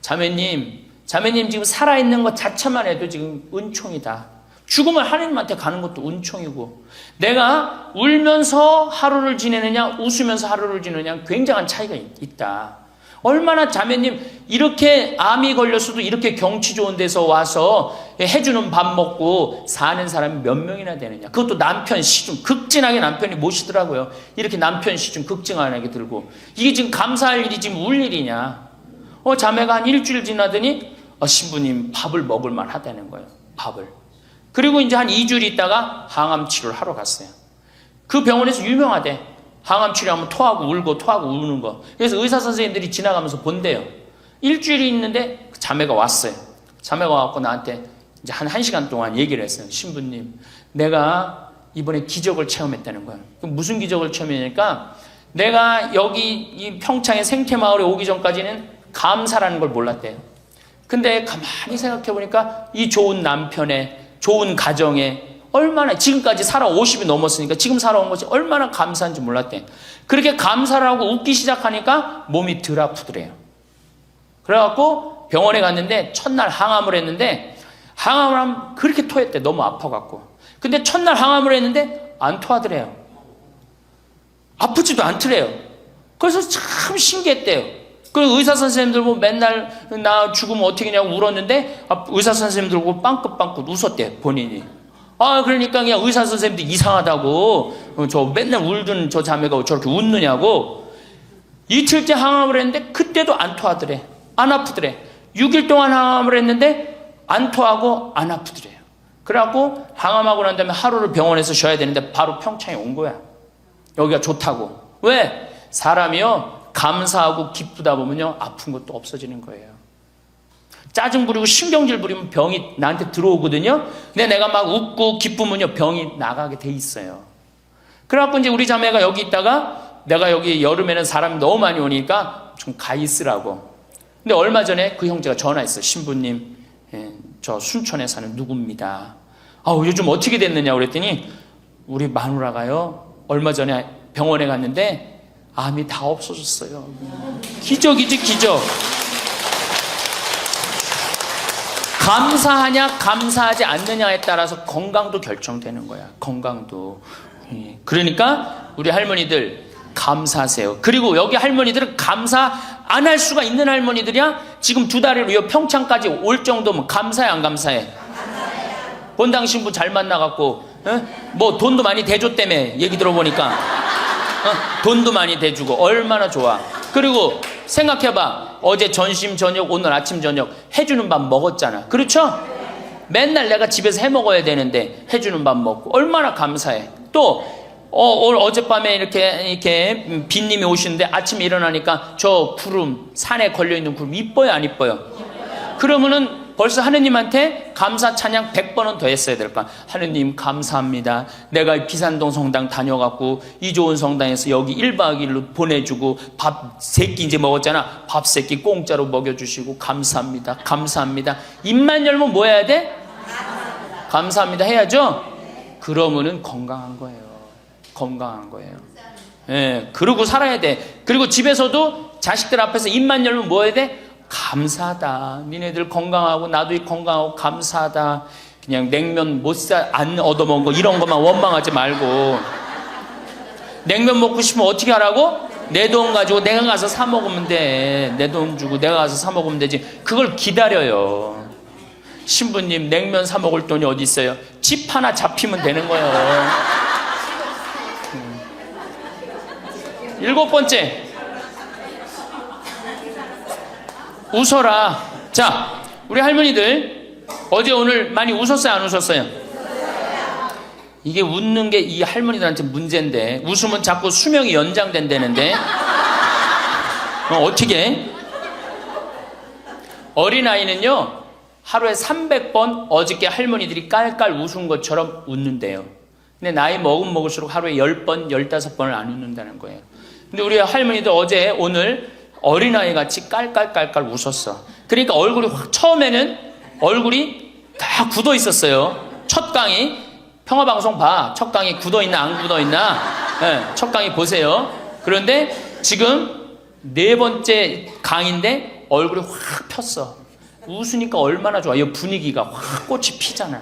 자매님 지금 살아있는 것 자체만 해도 지금 은총이다. 죽으면 하나님한테 가는 것도 은총이고, 내가 울면서 하루를 지내느냐 웃으면서 하루를 지내느냐 굉장한 차이가 있다. 얼마나 자매님 이렇게 암이 걸렸어도 이렇게 경치 좋은 데서 와서 해주는 밥 먹고 사는 사람이 몇 명이나 되느냐. 그것도 남편 시중 극진하게 남편이 모시더라고요. 이렇게 남편 시중 극진하게 들고. 이게 지금 감사할 일이 지금 울 일이냐. 자매가 한 일주일 지나더니 신부님 밥을 먹을 만하다는 거예요. 밥을. 그리고 이제 한 2주일 있다가 항암 치료를 하러 갔어요. 그 병원에서 유명하대. 항암 치료하면 토하고 울고 토하고 우는 거. 그래서 의사 선생님들이 지나가면서 본대요. 일주일이 있는데 그 자매가 왔어요. 자매가 와갖고 나한테 이제 한 1시간 동안 얘기를 했어요. 신부님, 내가 이번에 기적을 체험했다는 거예요. 그럼 무슨 기적을 체험했냐니까, 내가 여기 이 평창의 생태마을에 오기 전까지는 감사라는 걸 몰랐대요. 근데 가만히 생각해보니까 이 좋은 남편의 좋은 가정에 얼마나, 지금까지 살아 50이 넘었으니까 지금 살아온 것이 얼마나 감사한지 몰랐대. 그렇게 감사를 하고 웃기 시작하니까 몸이 덜 아프더래요. 그래갖고 병원에 갔는데 첫날 항암을 했는데, 항암을 하면 그렇게 토했대. 너무 아파갖고. 근데 첫날 항암을 했는데 안 토하더래요. 아프지도 않더래요. 그래서 참 신기했대요. 그 의사 선생님들 보고 맨날 나 죽으면 어떻게 하냐고 울었는데 의사 선생님들 보고 빵긋빵긋 웃었대, 본인이. 그러니까 그냥 의사 선생님도 이상하다고, 저 맨날 울던 저 자매가 저렇게 웃느냐고. 이틀째 항암을 했는데 그때도 안 토하더래. 안 아프더래. 6일 동안 항암을 했는데 안 토하고 안 아프더래요. 그래갖고 항암하고 난 다음에 하루를 병원에서 쉬어야 되는데 바로 평창에 온 거야. 여기가 좋다고. 왜? 사람이요, 감사하고 기쁘다 보면요 아픈 것도 없어지는 거예요. 짜증 부리고 신경질 부리면 병이 나한테 들어오거든요. 근데 내가 막 웃고 기쁘면요 병이 나가게 돼 있어요. 그래갖고 이제 우리 자매가 여기 있다가, 내가 여기 여름에는 사람이 너무 많이 오니까 좀 가 있으라고. 근데 얼마 전에 그 형제가 전화했어요. 신부님, 저 순천에 사는 누구입니다. 요즘 어떻게 됐느냐 그랬더니, 우리 마누라가요 얼마 전에 병원에 갔는데 암이 다 없어졌어요. 기적이지, 기적. 감사하냐 감사하지 않느냐에 따라서 건강도 결정되는 거야. 건강도. 그러니까 우리 할머니들 감사하세요. 그리고 여기 할머니들은 감사 안 할 수가 있는 할머니들이야. 지금 2달으로 평창까지 올 정도면 감사해 안 감사해? 본당 신부 잘 만나갖고 뭐 돈도 많이 대줬다며, 얘기 들어보니까. 돈도 많이 대주고 얼마나 좋아. 그리고 생각해봐. 어제 점심 저녁 오늘 아침 저녁 해주는 밥 먹었잖아. 그렇죠? 맨날 내가 집에서 해 먹어야 되는데 해주는 밥 먹고 얼마나 감사해. 또 어젯밤에 이렇게 빈님이 오시는데 아침에 일어나니까 저 구름, 산에 걸려있는 구름 이뻐요 안 이뻐요? 그러면은 벌써 하느님한테 감사 찬양 100번은 더 했어야 될까? 하느님 감사합니다. 내가 비산동 성당 다녀갖고 이 좋은 성당에서 여기 1박 2일로 보내주고 밥 3끼 이제 먹었잖아. 밥 3끼 공짜로 먹여주시고 감사합니다. 감사합니다. 입만 열면 뭐 해야 돼? 감사합니다 해야죠? 그러면은 건강한 거예요. 건강한 거예요. 그러고 살아야 돼. 그리고 집에서도 자식들 앞에서 입만 열면 뭐 해야 돼? 감사하다. 니네들 건강하고 나도 건강하고 감사하다. 그냥 냉면 안 얻어먹은 거 이런 것만 원망하지 말고, 냉면 먹고 싶으면 어떻게 하라고? 내 돈 가지고 내가 가서 사 먹으면 돼. 내 돈 주고 내가 가서 사 먹으면 되지. 그걸 기다려요. 신부님 냉면 사 먹을 돈이 어디 있어요? 집 하나 잡히면 되는 거예요. 7번째, 웃어라. 자, 우리 할머니들 어제 오늘 많이 웃었어요, 안 웃었어요? 이게 웃는 게 이 할머니들한테 문제인데, 웃으면 자꾸 수명이 연장된다는데 어떻게? 어린아이는요 하루에 300번 어저께 할머니들이 깔깔 웃은 것처럼 웃는데요. 근데 나이 먹을수록 하루에 10번, 15번을 안 웃는다는 거예요. 근데 우리 할머니들 어제 오늘 어린아이 같이 깔깔깔깔 웃었어. 그러니까 얼굴이 처음에는 얼굴이 다 굳어 있었어요. 첫 강의 평화방송 봐. 첫 강의 굳어 있나 안 굳어 있나? 네, 첫 강의 보세요. 그런데 지금 4번째 강의인데 얼굴이 확 폈어. 웃으니까 얼마나 좋아. 이 분위기가 확 꽃이 피잖아.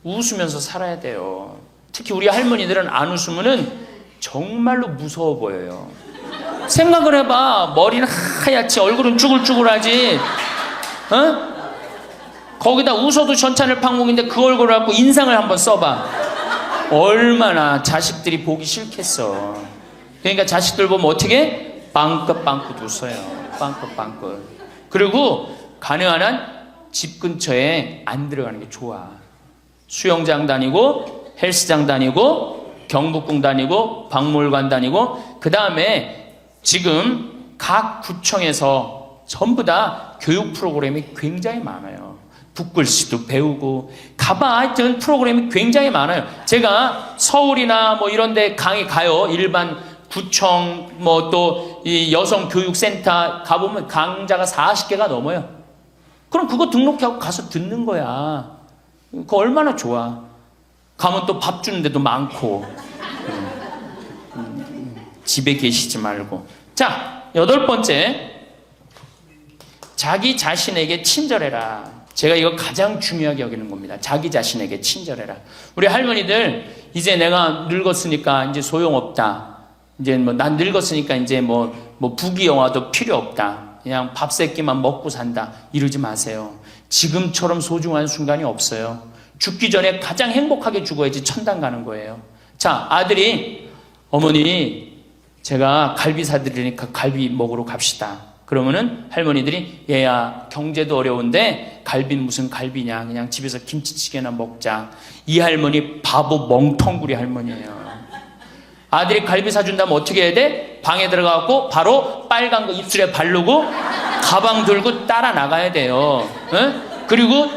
웃으면서 살아야 돼요. 특히 우리 할머니들은 안 웃으면은 정말로 무서워 보여요. 생각을 해봐. 머리는 하얗지, 얼굴은 쭈글쭈글하지. 어? 거기다 웃어도 전찬을 방목인데 그 얼굴을 갖고 인상을 한번 써봐. 얼마나 자식들이 보기 싫겠어. 그러니까 자식들 보면 어떻게? 빵긋빵긋 웃어요. 빵긋빵긋. 그리고 가능한 한 집 근처에 안 들어가는 게 좋아. 수영장 다니고 헬스장 다니고 경복궁 다니고 박물관 다니고, 그 다음에 지금 각 구청에서 전부 다 교육 프로그램이 굉장히 많아요. 붓글씨도 배우고 가봐. 하여튼 프로그램이 굉장히 많아요. 제가 서울이나 뭐 이런 데 강의 가요. 일반 구청 뭐 또 이 여성교육센터 가보면 강좌가 40개가 넘어요. 그럼 그거 등록하고 가서 듣는 거야. 그거 얼마나 좋아. 가면 또 밥 주는 데도 많고. 집에 계시지 말고. 자, 8번째. 자기 자신에게 친절해라. 제가 이거 가장 중요하게 여기는 겁니다. 자기 자신에게 친절해라. 우리 할머니들 이제 내가 늙었으니까 이제 소용없다. 이제 뭐 난 늙었으니까 이제 뭐 부귀영화도 필요 없다. 그냥 밥 세 끼만 먹고 산다. 이러지 마세요. 지금처럼 소중한 순간이 없어요. 죽기 전에 가장 행복하게 죽어야지 천당 가는 거예요. 자, 아들이 어머니 제가 갈비 사드리니까 갈비 먹으러 갑시다. 그러면은 할머니들이 얘야 경제도 어려운데 갈비는 무슨 갈비냐, 그냥 집에서 김치찌개나 먹자. 이 할머니 바보 멍텅구리 할머니예요. 아들이 갈비 사준다면 어떻게 해야 돼? 방에 들어가고 바로 빨간 거 입술에 바르고 가방 들고 따라 나가야 돼요. 에? 그리고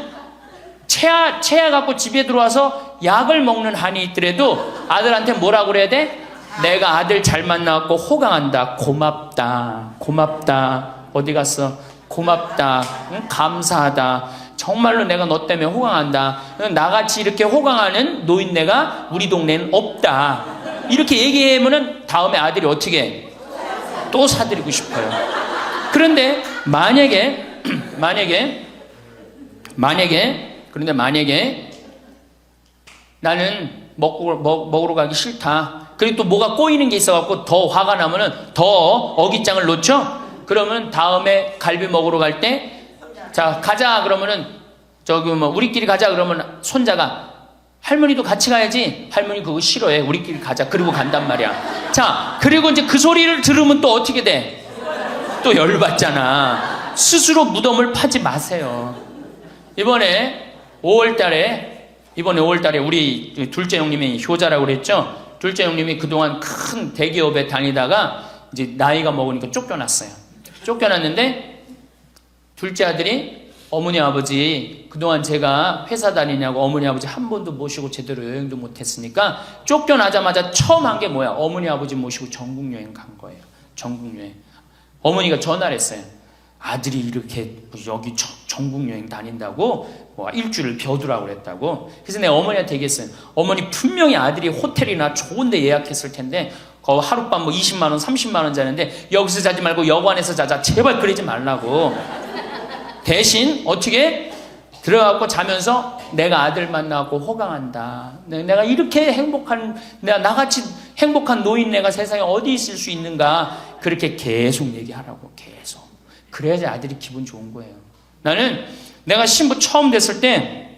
체하 갖고 집에 들어와서 약을 먹는 한이 있더라도 아들한테 뭐라고 그래야 돼? 내가 아들 잘 만나갖고 호강한다. 고맙다. 고맙다. 어디 갔어? 고맙다. 응? 감사하다. 정말로 내가 너 때문에 호강한다. 나같이 이렇게 호강하는 노인네가 우리 동네는 없다. 이렇게 얘기하면은 다음에 아들이 어떻게 또 사드리고 싶어요. 그런데 만약에 나는 먹으러 가기 싫다. 그리고 또 뭐가 꼬이는 게 있어갖고 더 화가 나면은 더 어깃장을 놓죠? 그러면 다음에 갈비 먹으러 갈 때, 자, 가자. 그러면은, 우리끼리 가자. 그러면 손자가, 할머니도 같이 가야지. 할머니 그거 싫어해. 우리끼리 가자. 그리고 간단 말이야. 자, 그리고 이제 그 소리를 들으면 또 어떻게 돼? 또 열받잖아. 스스로 무덤을 파지 마세요. 이번에 5월달에 우리 둘째 형님이 효자라고 그랬죠? 둘째 형님이 그동안 큰 대기업에 다니다가 이제 나이가 먹으니까 쫓겨났어요. 쫓겨났는데 둘째 아들이 어머니 아버지 그동안 제가 회사 다니냐고 어머니 아버지 한 번도 모시고 제대로 여행도 못했으니까 쫓겨나자마자 처음 한 게 뭐야? 어머니 아버지 모시고 전국 여행 간 거예요. 전국 여행. 어머니가 전화를 했어요. 아들이 이렇게 여기 전국 여행 다닌다고 뭐 일주일을 벼두라고 그랬다고. 그래서 내가 어머니한테 얘기했어요. 어머니 분명히 아들이 호텔이나 좋은 데 예약했을 텐데 하룻밤 뭐 20만 원 30만 원 자는데 여기서 자지 말고 여관에서 자자. 제발 그러지 말라고. 대신 어떻게 들어가고 자면서 내가 아들 만나고 호강한다. 내가 이렇게 내가 나같이 행복한 노인네가 세상에 어디 있을 수 있는가. 그렇게 계속 얘기하라고. 계속. 그래야지 아들이 기분 좋은 거예요. 나는 내가 신부 처음 됐을 때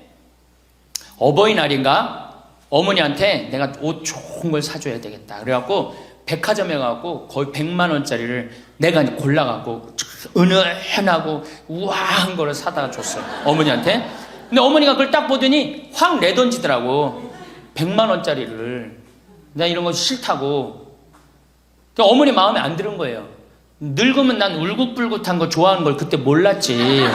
어버이날인가 어머니한테 내가 옷 좋은 걸 사줘야 되겠다. 그래갖고 백화점에 가고 거의 100만 원짜리를 내가 골라갖고 은은하고 우아한 거를 사다 줬어요. 어머니한테. 근데 어머니가 그걸 딱 보더니 확 내던지더라고. 100만 원짜리를. 나 이런 거 싫다고. 그러니까 어머니 마음에 안 드는 거예요. 늙으면 난 울긋불긋한 거 좋아하는 걸 그때 몰랐지.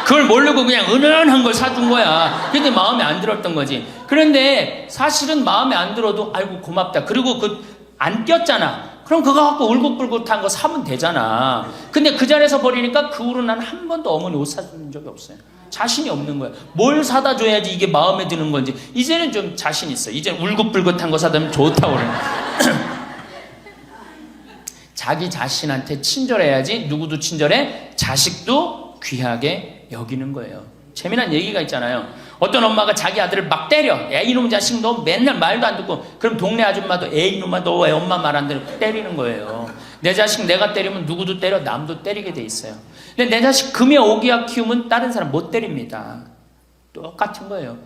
그걸 모르고 그냥 은은한 걸 사준 거야. 근데 마음에 안 들었던 거지. 그런데 사실은 마음에 안 들어도 아이고 고맙다. 그리고 안 꼈잖아. 그럼 그거 갖고 울긋불긋한 거 사면 되잖아. 근데 그 자리에서 버리니까 그 후로 난 한 번도 어머니 옷 사준 적이 없어요. 자신이 없는 거야. 뭘 사다 줘야지 이게 마음에 드는 건지. 이제는 좀 자신 있어. 이제는 울긋불긋한 거 사다 주면 좋다고 그래. 자기 자신한테 친절해야지 누구도 친절해? 자식도 귀하게 여기는 거예요. 재미난 얘기가 있잖아요. 어떤 엄마가 자기 아들을 막 때려. 야 이놈 자식 너 맨날 말도 안 듣고. 그럼 동네 아줌마도 에이 이놈아 너 왜 엄마 말 안 들어 때리는 거예요. 내 자식 내가 때리면 누구도 때려 남도 때리게 돼 있어요. 근데 내 자식 금에 오기야 키우면 다른 사람 못 때립니다. 똑같은 거예요.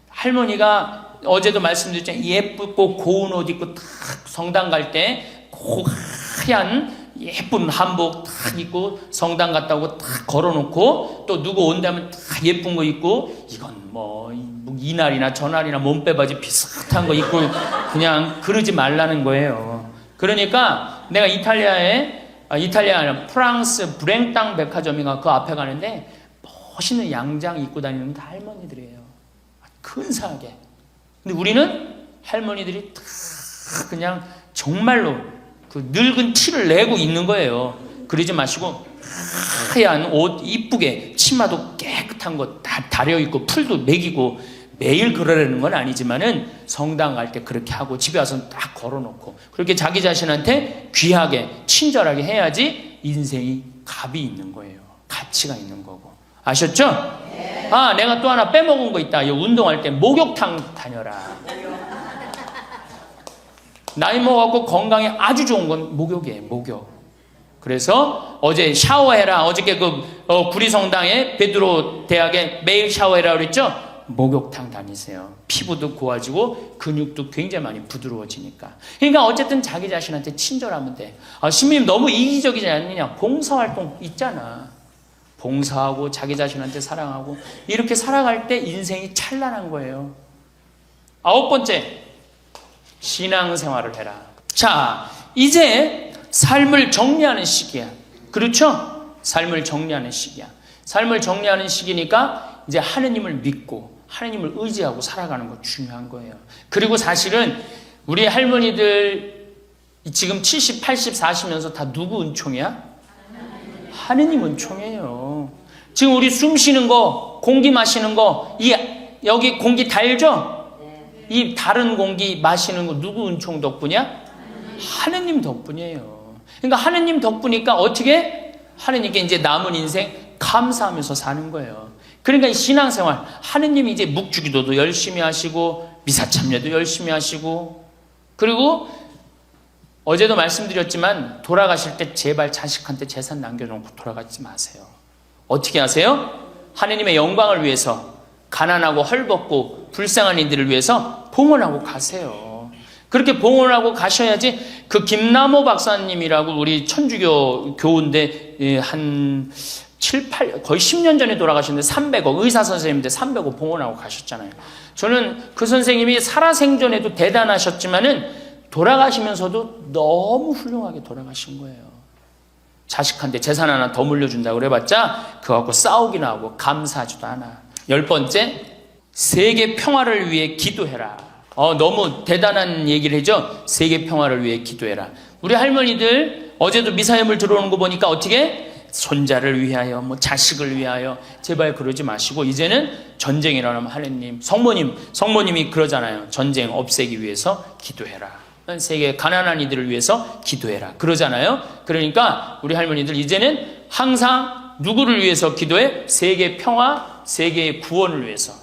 할머니가 어제도 말씀드렸잖아요. 예쁘고 고운 옷 입고 탁 성당 갈 때 하얀 예쁜 한복 탁 입고 성당 갔다 오고 탁 걸어놓고 또 누구 온다면 탁 예쁜 거 입고 이건 뭐 이날이나 저날이나 몸빼바지 비슷한 거 입고 그냥 그러지 말라는 거예요. 그러니까 내가 이탈리아 프랑스 브랭땅 백화점인가 그 앞에 가는데 멋있는 양장 입고 다니는 다 할머니들이에요. 근사하게. 근데 우리는 할머니들이 다 그냥 정말로 그 늙은 티를 내고 있는 거예요. 그러지 마시고 하얀 옷 이쁘게 치마도 깨끗한 거 다 다려입고 풀도 먹이고 매일 그러려는 건 아니지만은 성당 갈 때 그렇게 하고 집에 와서 딱 걸어놓고 그렇게 자기 자신한테 귀하게 친절하게 해야지 인생이 값이 있는 거예요. 가치가 있는 거고. 아셨죠? 네. 아 내가 또 하나 빼먹은 거 있다. 운동할 때 목욕탕 다녀라. 나이 먹어갖고 건강에 아주 좋은 건 목욕이에요. 목욕. 그래서 어제 샤워해라. 어저께 구리성당에 베드로 대학에 매일 샤워해라 그랬죠? 목욕탕 다니세요. 피부도 고와지고 근육도 굉장히 많이 부드러워지니까. 그러니까 어쨌든 자기 자신한테 친절하면 돼. 신부님 너무 이기적이지 않느냐? 봉사활동 있잖아. 봉사하고 자기 자신한테 사랑하고 이렇게 살아갈 때 인생이 찬란한 거예요. 9번째. 신앙생활을 해라. 자, 이제 삶을 정리하는 시기야. 그렇죠? 삶을 정리하는 시기야. 삶을 정리하는 시기니까 이제 하느님을 믿고 하느님을 의지하고 살아가는 거 중요한 거예요. 그리고 사실은 우리 할머니들 지금 70, 80 사시면서 다 누구 은총이야? 하느님 은총이에요. 지금 우리 숨 쉬는 거, 공기 마시는 거, 여기 공기 달죠? 이 다른 공기 마시는 거 누구 은총 덕분이야? 하느님 덕분이에요. 그러니까 하느님 덕분이니까 어떻게? 하느님께 이제 남은 인생 감사하면서 사는 거예요. 그러니까 이 신앙생활, 하느님이 이제 묵주기도도 열심히 하시고 미사 참여도 열심히 하시고 그리고 어제도 말씀드렸지만 돌아가실 때 제발 자식한테 재산 남겨놓고 돌아가지 마세요. 어떻게 하세요? 하느님의 영광을 위해서 가난하고 헐벗고 불쌍한 이들을 위해서 봉헌하고 가세요. 그렇게 봉헌하고 가셔야지. 그 김남호 박사님이라고 우리 천주교 교우인데 한 7, 8, 거의 10년 전에 돌아가셨는데 300억 의사 선생님인데 300억 봉헌하고 가셨잖아요. 저는 그 선생님이 살아생전에도 대단하셨지만은 돌아가시면서도 너무 훌륭하게 돌아가신 거예요. 자식한테 재산 하나 더 물려준다고 그래봤자 그거 갖고 싸우기나 하고 감사하지도 않아. 10번째, 세계 평화를 위해 기도해라. 너무 대단한 얘기를 해죠. 세계 평화를 위해 기도해라. 우리 할머니들 어제도 미사여물 들어오는 거 보니까 어떻게? 손자를 위하여, 자식을 위하여. 제발 그러지 마시고 이제는 전쟁이 일어나면 하느님, 성모님이 그러잖아요. 전쟁 없애기 위해서 기도해라. 세계 가난한 이들을 위해서 기도해라. 그러잖아요. 그러니까 우리 할머니들 이제는 항상 누구를 위해서 기도해? 세계 평화, 세계의 구원을 위해서.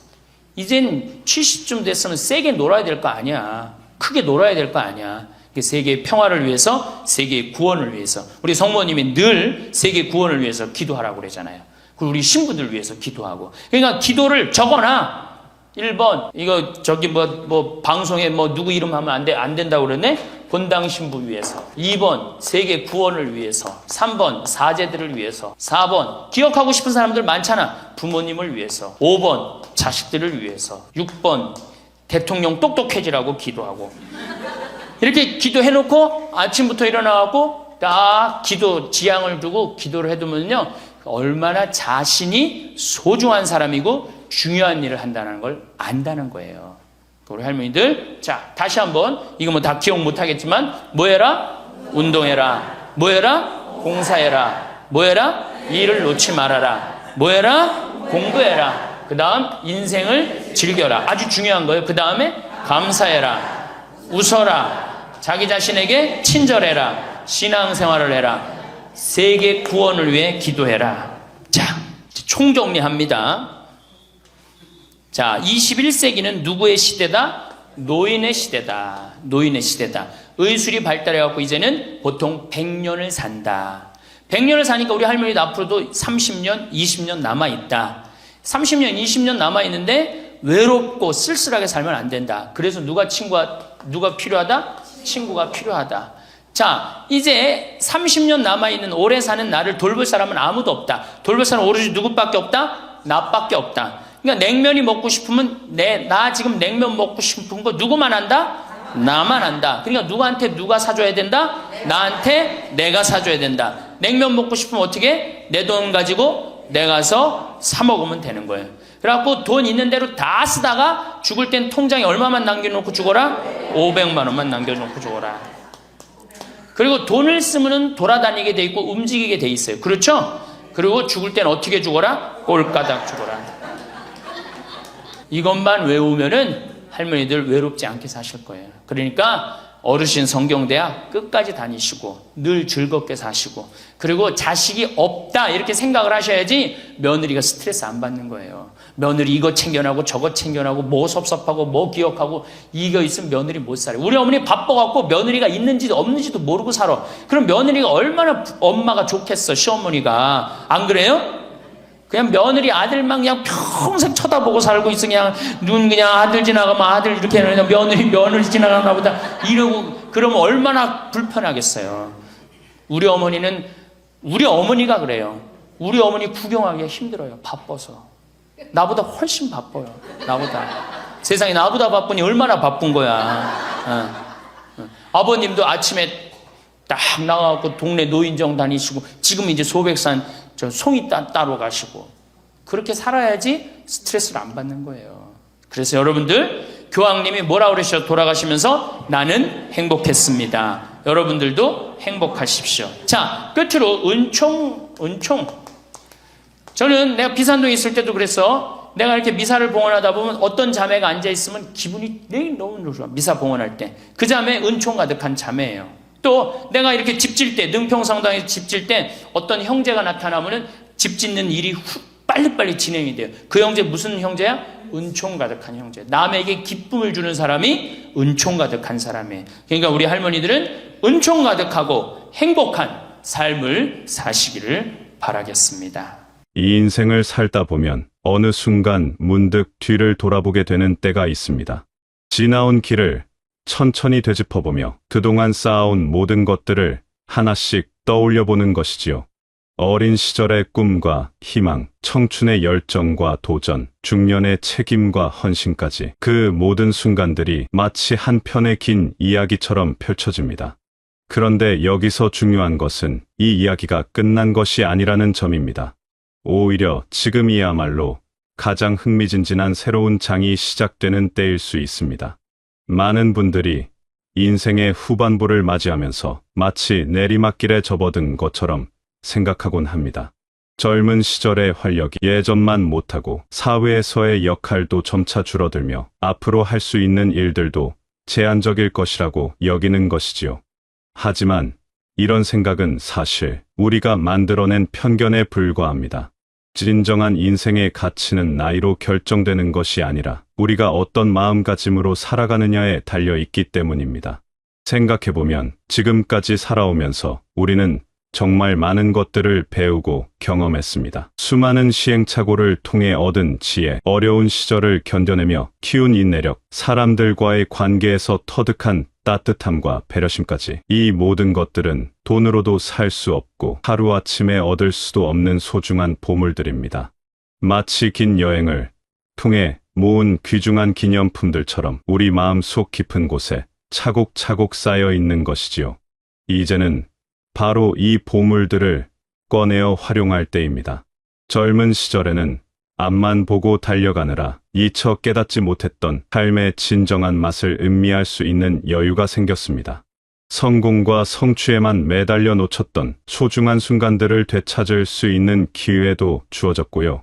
이젠 70쯤 됐으면 세게 놀아야 될 거 아니야. 크게 놀아야 될 거 아니야. 세계의 평화를 위해서, 세계의 구원을 위해서. 우리 성모님이 늘 세계 구원을 위해서 기도하라고 그러잖아요. 그리고 우리 신부들 위해서 기도하고. 그러니까 기도를 적어놔. 1번 이거 저기 뭐 방송에 뭐 누구 이름 하면 안 된다고 그러네. 본당 신부 위해서. 2번 세계 구원을 위해서. 3번 사제들을 위해서. 4번 기억하고 싶은 사람들 많잖아. 부모님을 위해서. 5번 자식들을 위해서. 6번 대통령 똑똑해지라고 기도하고. 이렇게 기도해놓고 아침부터 일어나갖고 딱 기도 지향을 두고 기도를 해두면요, 얼마나 자신이 소중한 사람이고 중요한 일을 한다는 걸 안다는 거예요. 우리 할머니들, 자, 다시 한번, 이거 뭐 다 기억 못 하겠지만, 뭐 해라? 운동해라. 뭐 해라? 봉사해라. 뭐 해라? 일을 놓지 말아라. 뭐 해라? 공부해라. 그 다음, 인생을 즐겨라. 아주 중요한 거예요. 그 다음에, 감사해라. 웃어라. 자기 자신에게 친절해라. 신앙생활을 해라. 세계 구원을 위해 기도해라. 자, 총정리합니다. 자, 21세기는 누구의 시대다? 노인의 시대다. 노인의 시대다. 의술이 발달해갖고 이제는 보통 100년을 산다. 100년을 사니까 우리 할머니도 앞으로도 30년, 20년 남아있다. 30년, 20년 남아있는데 외롭고 쓸쓸하게 살면 안 된다. 그래서 누가 필요하다? 친구가 필요하다. 자, 이제 30년 남아있는 오래 사는 나를 돌볼 사람은 아무도 없다. 돌볼 사람은 오로지 누구밖에 없다? 나밖에 없다. 그러니까 냉면이 먹고 싶으면 나 지금 냉면 먹고 싶은 거 누구만 한다? 나만 한다. 그러니까 누구한테 누가 사줘야 된다? 나한테 내가 사줘야 된다. 냉면 먹고 싶으면 어떻게? 내 돈 가지고 내가 가서 사 먹으면 되는 거예요. 그래갖고 돈 있는 대로 다 쓰다가 죽을 땐 통장에 얼마만 남겨놓고 죽어라? 500만 원만 남겨놓고 죽어라. 그리고 돈을 쓰면 돌아다니게 돼 있고 움직이게 돼 있어요. 그렇죠? 그리고 죽을 땐 어떻게 죽어라? 꼴까닥 죽어라. 이것만 외우면은 할머니들 외롭지 않게 사실 거예요. 그러니까 어르신 성경대학 끝까지 다니시고 늘 즐겁게 사시고, 그리고 자식이 없다 이렇게 생각을 하셔야지 며느리가 스트레스 안 받는 거예요. 며느리 이거 챙겨나고 저거 챙겨나고 뭐 섭섭하고 뭐 기억하고 이거 있으면 며느리 못 살아요. 우리 어머니 바빠갖고 며느리가 있는지도 없는지도 모르고 살아. 그럼 며느리가 얼마나 엄마가 좋겠어, 시어머니가. 안 그래요? 그냥 며느리 아들만 그냥 평생 쳐다보고 살고 있어. 그냥 눈 그냥 아들 지나가면 아들 이렇게 그냥 며느리 지나가나 보다 이러고. 그러면 얼마나 불편하겠어요. 우리 어머니가 그래요. 우리 어머니 구경하기가 힘들어요. 바빠서. 나보다 훨씬 바빠요. 나보다. 세상에 나보다 바쁘니 얼마나 바쁜 거야. 아버님도 아침에 딱 나가고 동네 노인정 다니시고, 지금 이제 소백산 송이 따러 가시고, 그렇게 살아야지 스트레스를 안 받는 거예요. 그래서 여러분들, 교황님이 뭐라 그러셔? 돌아가시면서 나는 행복했습니다. 여러분들도 행복하십시오. 자, 끝으로 은총. 저는 내가 비산동에 있을 때도 그래서 내가 이렇게 미사를 봉헌하다 보면 어떤 자매가 앉아있으면 기분이 너무 좋아. 미사 봉헌할 때. 그 자매 은총 가득한 자매예요. 또 내가 이렇게 집 질 때, 능평성당에서 집 질 때 어떤 형제가 나타나면은 집 짓는 일이 빨리빨리 진행이 돼요. 그 형제 무슨 형제야? 은총 가득한 형제. 남에게 기쁨을 주는 사람이 은총 가득한 사람이에요. 그러니까 우리 할머니들은 은총 가득하고 행복한 삶을 사시기를 바라겠습니다. 이 인생을 살다 보면 어느 순간 문득 뒤를 돌아보게 되는 때가 있습니다. 지나온 길을 천천히 되짚어보며 그동안 쌓아온 모든 것들을 하나씩 떠올려보는 것이지요. 어린 시절의 꿈과 희망, 청춘의 열정과 도전, 중년의 책임과 헌신까지 그 모든 순간들이 마치 한 편의 긴 이야기처럼 펼쳐집니다. 그런데 여기서 중요한 것은 이 이야기가 끝난 것이 아니라는 점입니다. 오히려 지금이야말로 가장 흥미진진한 새로운 장이 시작되는 때일 수 있습니다. 많은 분들이 인생의 후반부를 맞이하면서 마치 내리막길에 접어든 것처럼 생각하곤 합니다. 젊은 시절의 활력이 예전만 못하고 사회에서의 역할도 점차 줄어들며 앞으로 할 수 있는 일들도 제한적일 것이라고 여기는 것이지요. 하지만 이런 생각은 사실 우리가 만들어낸 편견에 불과합니다. 진정한 인생의 가치는 나이로 결정되는 것이 아니라 우리가 어떤 마음가짐으로 살아가느냐에 달려있기 때문입니다. 생각해보면 지금까지 살아오면서 우리는 정말 많은 것들을 배우고 경험했습니다. 수많은 시행착오를 통해 얻은 지혜, 어려운 시절을 견뎌내며 키운 인내력, 사람들과의 관계에서 터득한 따뜻함과 배려심까지, 이 모든 것들은 돈으로도 살 수 없고 하루아침에 얻을 수도 없는 소중한 보물들입니다. 마치 긴 여행을 통해 모은 귀중한 기념품들처럼 우리 마음 속 깊은 곳에 차곡차곡 쌓여 있는 것이지요. 이제는 바로 이 보물들을 꺼내어 활용할 때입니다. 젊은 시절에는 앞만 보고 달려가느라 이처 깨닫지 못했던 삶의 진정한 맛을 음미할 수 있는 여유가 생겼습니다. 성공과 성취에만 매달려 놓쳤던 소중한 순간들을 되찾을 수 있는 기회도 주어졌고요.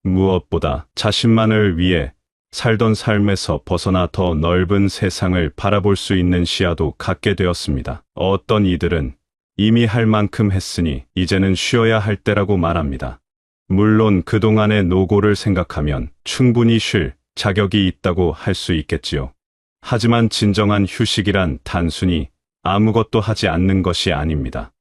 무엇보다 자신만을 위해 살던 삶에서 벗어나 더 넓은 세상을 바라볼 수 있는 시야도 갖게 되었습니다. 어떤 이들은 이미 할 만큼 했으니 이제는 쉬어야 할 때라고 말합니다. 물론 그동안의 노고를 생각하면 충분히 쉴 자격이 있다고 할 수 있겠지요. 하지만 진정한 휴식이란 단순히 아무것도 하지 않는 것이 아닙니다.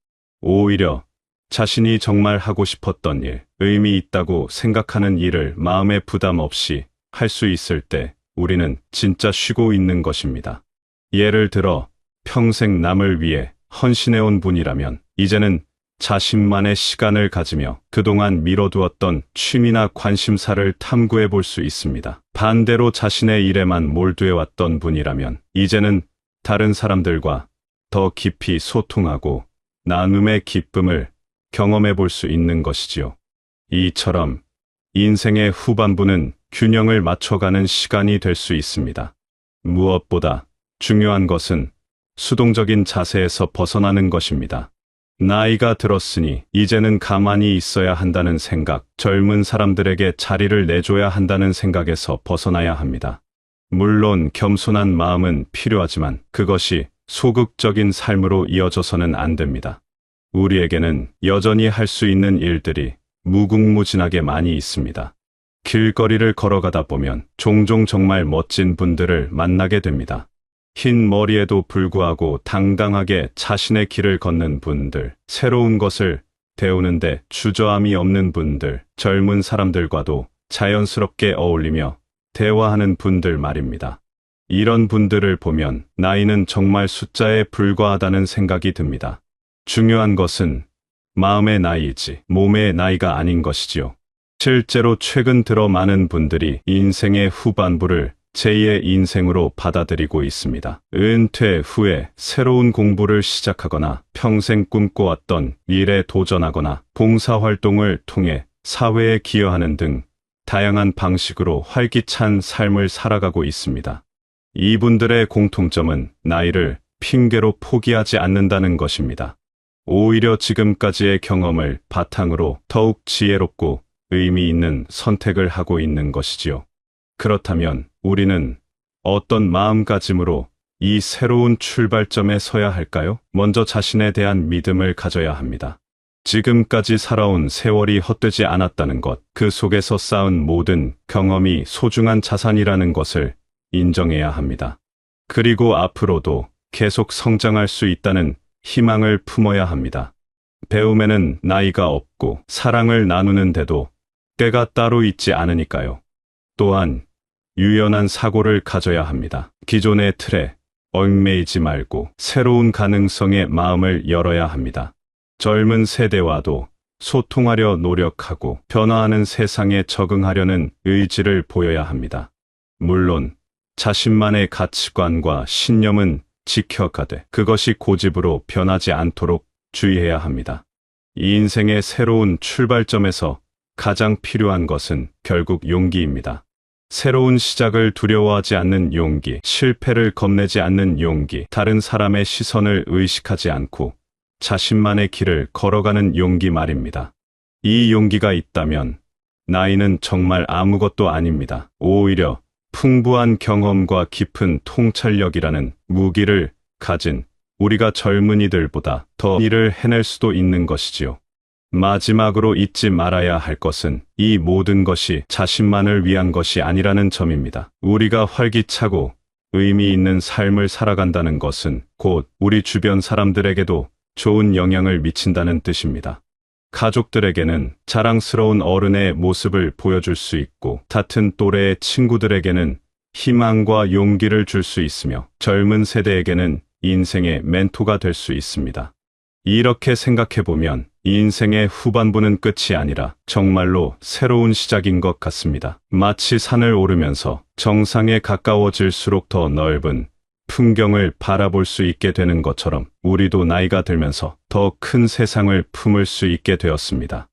오히려 자신이 정말 하고 싶었던 일, 의미 있다고 생각하는 일을 마음에 부담 없이 할 수 있을 때 우리는 진짜 쉬고 있는 것입니다. 예를 들어 평생 남을 위해 헌신해온 분이라면 이제는 자신만의 시간을 가지며 그동안 미뤄두었던 취미나 관심사를 탐구해 볼 수 있습니다. 반대로 자신의 일에만 몰두해왔던 분이라면 이제는 다른 사람들과 더 깊이 소통하고 나눔의 기쁨을 경험해 볼 수 있는 것이지요. 이처럼 인생의 후반부는 균형을 맞춰가는 시간이 될 수 있습니다. 무엇보다 중요한 것은 수동적인 자세에서 벗어나는 것입니다. 나이가 들었으니 이제는 가만히 있어야 한다는 생각, 젊은 사람들에게 자리를 내줘야 한다는 생각에서 벗어나야 합니다. 물론 겸손한 마음은 필요하지만 그것이 소극적인 삶으로 이어져서는 안 됩니다. 우리에게는 여전히 할 수 있는 일들이 무궁무진하게 많이 있습니다. 길거리를 걸어가다 보면 종종 정말 멋진 분들을 만나게 됩니다. 흰 머리에도 불구하고 당당하게 자신의 길을 걷는 분들, 새로운 것을 배우는데 주저함이 없는 분들, 젊은 사람들과도 자연스럽게 어울리며 대화하는 분들 말입니다. 이런 분들을 보면 나이는 정말 숫자에 불과하다는 생각이 듭니다. 중요한 것은 마음의 나이이지 몸의 나이가 아닌 것이지요. 실제로 최근 들어 많은 분들이 인생의 후반부를 제2의 인생으로 받아들이고 있습니다. 은퇴 후에 새로운 공부를 시작하거나 평생 꿈꿔왔던 일에 도전하거나 봉사활동을 통해 사회에 기여하는 등 다양한 방식으로 활기찬 삶을 살아가고 있습니다. 이분들의 공통점은 나이를 핑계로 포기하지 않는다는 것입니다. 오히려 지금까지의 경험을 바탕으로 더욱 지혜롭고 의미 있는 선택을 하고 있는 것이지요. 그렇다면 우리는 어떤 마음가짐으로 이 새로운 출발점에 서야 할까요? 먼저 자신에 대한 믿음을 가져야 합니다. 지금까지 살아온 세월이 헛되지 않았다는 것, 그 속에서 쌓은 모든 경험이 소중한 자산이라는 것을 인정해야 합니다. 그리고 앞으로도 계속 성장할 수 있다는 희망을 품어야 합니다. 배움에는 나이가 없고 사랑을 나누는데도 때가 따로 있지 않으니까요. 또한 유연한 사고를 가져야 합니다. 기존의 틀에 얽매이지 말고 새로운 가능성에 마음을 열어야 합니다. 젊은 세대와도 소통하려 노력하고 변화하는 세상에 적응하려는 의지를 보여야 합니다. 물론 자신만의 가치관과 신념은 지켜가되 그것이 고집으로 변하지 않도록 주의해야 합니다. 이 인생의 새로운 출발점에서 가장 필요한 것은 결국 용기입니다. 새로운 시작을 두려워하지 않는 용기, 실패를 겁내지 않는 용기, 다른 사람의 시선을 의식하지 않고 자신만의 길을 걸어가는 용기 말입니다. 이 용기가 있다면 나이는 정말 아무것도 아닙니다. 오히려 풍부한 경험과 깊은 통찰력이라는 무기를 가진 우리가 젊은이들보다 더 일을 해낼 수도 있는 것이지요. 마지막으로 잊지 말아야 할 것은 이 모든 것이 자신만을 위한 것이 아니라는 점입니다. 우리가 활기차고 의미 있는 삶을 살아간다는 것은 곧 우리 주변 사람들에게도 좋은 영향을 미친다는 뜻입니다. 가족들에게는 자랑스러운 어른의 모습을 보여줄 수 있고, 같은 또래의 친구들에게는 희망과 용기를 줄 수 있으며, 젊은 세대에게는 인생의 멘토가 될 수 있습니다. 이렇게 생각해보면 인생의 후반부는 끝이 아니라 정말로 새로운 시작인 것 같습니다. 마치 산을 오르면서 정상에 가까워질수록 더 넓은 풍경을 바라볼 수 있게 되는 것처럼, 우리도 나이가 들면서 더 큰 세상을 품을 수 있게 되었습니다.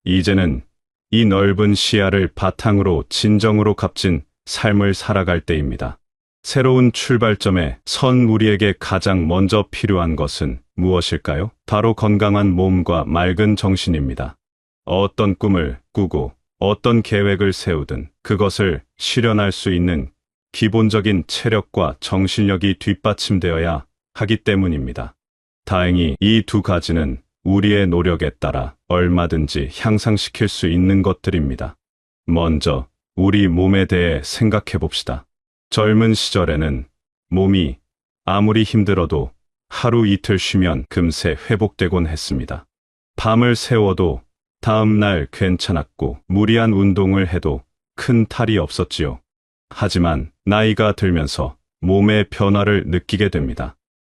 이제는 이 넓은 시야를 바탕으로 진정으로 값진 삶을 살아갈 때입니다. 새로운 출발점에 선 우리에게 가장 먼저 필요한 것은 무엇일까요? 바로 건강한 몸과 맑은 정신입니다. 어떤 꿈을 꾸고 어떤 계획을 세우든 그것을 실현할 수 있는 기본적인 체력과 정신력이 뒷받침되어야 하기 때문입니다. 다행히 이 두 가지는 우리의 노력에 따라 얼마든지 향상시킬 수 있는 것들입니다. 먼저 우리 몸에 대해 생각해 봅시다. 젊은 시절에는 몸이 아무리 힘들어도 하루 이틀 쉬면 금세 회복되곤 했습니다. 밤을 새워도 다음 날 괜찮았고, 무리한 운동을 해도 큰 탈이 없었지요. 하지만 나이가 들면서 몸의 변화를 느끼게 됩니다.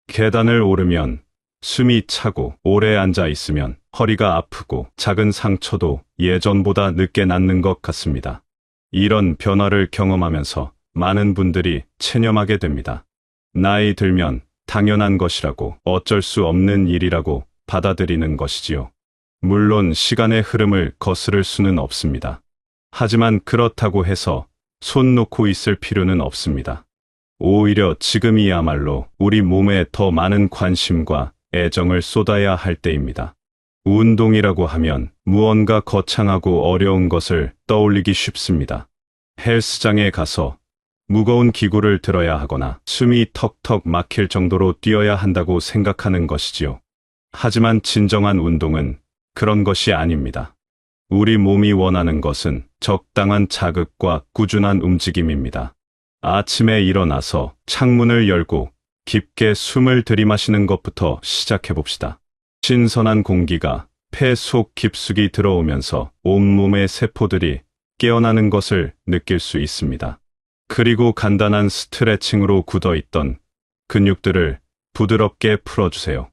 계단을 오르면 숨이 차고, 오래 앉아 있으면 허리가 아프고, 작은 상처도 예전보다 늦게 낫는 것 같습니다. 이런 변화를 경험하면서 많은 분들이 체념하게 됩니다. 나이 들면 당연한 것이라고, 어쩔 수 없는 일이라고 받아들이는 것이지요. 물론 시간의 흐름을 거스를 수는 없습니다. 하지만 그렇다고 해서 손 놓고 있을 필요는 없습니다. 오히려 지금이야말로 우리 몸에 더 많은 관심과 애정을 쏟아야 할 때입니다. 운동이라고 하면 무언가 거창하고 어려운 것을 떠올리기 쉽습니다. 헬스장에 가서 무거운 기구를 들어야 하거나 숨이 턱턱 막힐 정도로 뛰어야 한다고 생각하는 것이지요. 하지만 진정한 운동은 그런 것이 아닙니다. 우리 몸이 원하는 것은 적당한 자극과 꾸준한 움직임입니다. 아침에 일어나서 창문을 열고 깊게 숨을 들이마시는 것부터 시작해 봅시다. 신선한 공기가 폐 속 깊숙이 들어오면서 온몸의 세포들이 깨어나는 것을 느낄 수 있습니다. 그리고 간단한 스트레칭으로 굳어있던 근육들을 부드럽게 풀어주세요.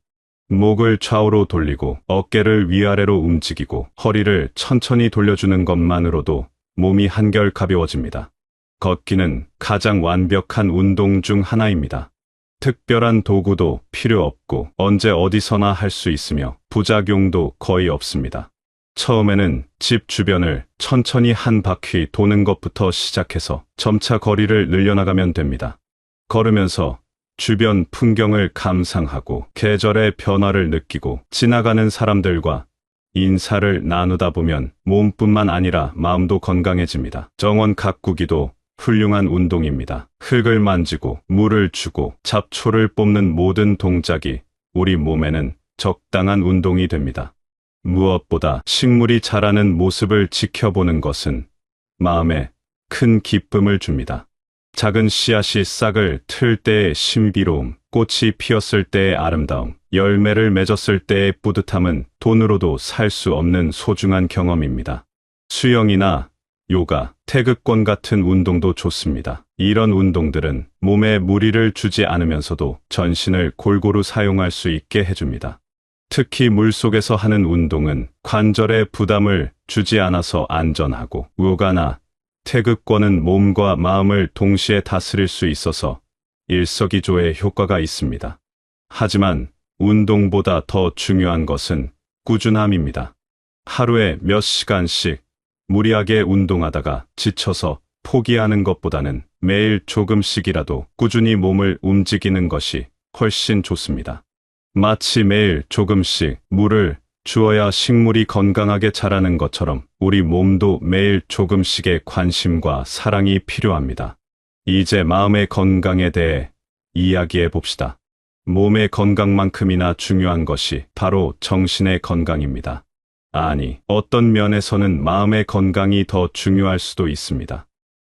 목을 좌우로 돌리고 어깨를 위아래로 움직이고 허리를 천천히 돌려주는 것만으로도 몸이 한결 가벼워집니다. 걷기는 가장 완벽한 운동 중 하나입니다. 특별한 도구도 필요 없고 언제 어디서나 할 수 있으며 부작용도 거의 없습니다. 처음에는 집 주변을 천천히 한 바퀴 도는 것부터 시작해서 점차 거리를 늘려나가면 됩니다. 걸으면서 주변 풍경을 감상하고 계절의 변화를 느끼고 지나가는 사람들과 인사를 나누다 보면 몸뿐만 아니라 마음도 건강해집니다. 정원 가꾸기도 훌륭한 운동입니다. 흙을 만지고 물을 주고 잡초를 뽑는 모든 동작이 우리 몸에는 적당한 운동이 됩니다. 무엇보다 식물이 자라는 모습을 지켜보는 것은 마음에 큰 기쁨을 줍니다. 작은 씨앗이 싹을 틀 때의 신비로움, 꽃이 피었을 때의 아름다움, 열매를 맺었을 때의 뿌듯함은 돈으로도 살 수 없는 소중한 경험입니다. 수영이나 요가, 태극권 같은 운동도 좋습니다. 이런 운동들은 몸에 무리를 주지 않으면서도 전신을 골고루 사용할 수 있게 해줍니다. 특히 물속에서 하는 운동은 관절에 부담을 주지 않아서 안전하고, 요가나 태극권은 몸과 마음을 동시에 다스릴 수 있어서 일석이조의 효과가 있습니다. 하지만 운동보다 더 중요한 것은 꾸준함입니다. 하루에 몇 시간씩 무리하게 운동하다가 지쳐서 포기하는 것보다는 매일 조금씩이라도 꾸준히 몸을 움직이는 것이 훨씬 좋습니다. 마치 매일 조금씩 물을 주어야 식물이 건강하게 자라는 것처럼 우리 몸도 매일 조금씩의 관심과 사랑이 필요합니다. 이제 마음의 건강에 대해 이야기해 봅시다. 몸의 건강만큼이나 중요한 것이 바로 정신의 건강입니다. 아니, 어떤 면에서는 마음의 건강이 더 중요할 수도 있습니다.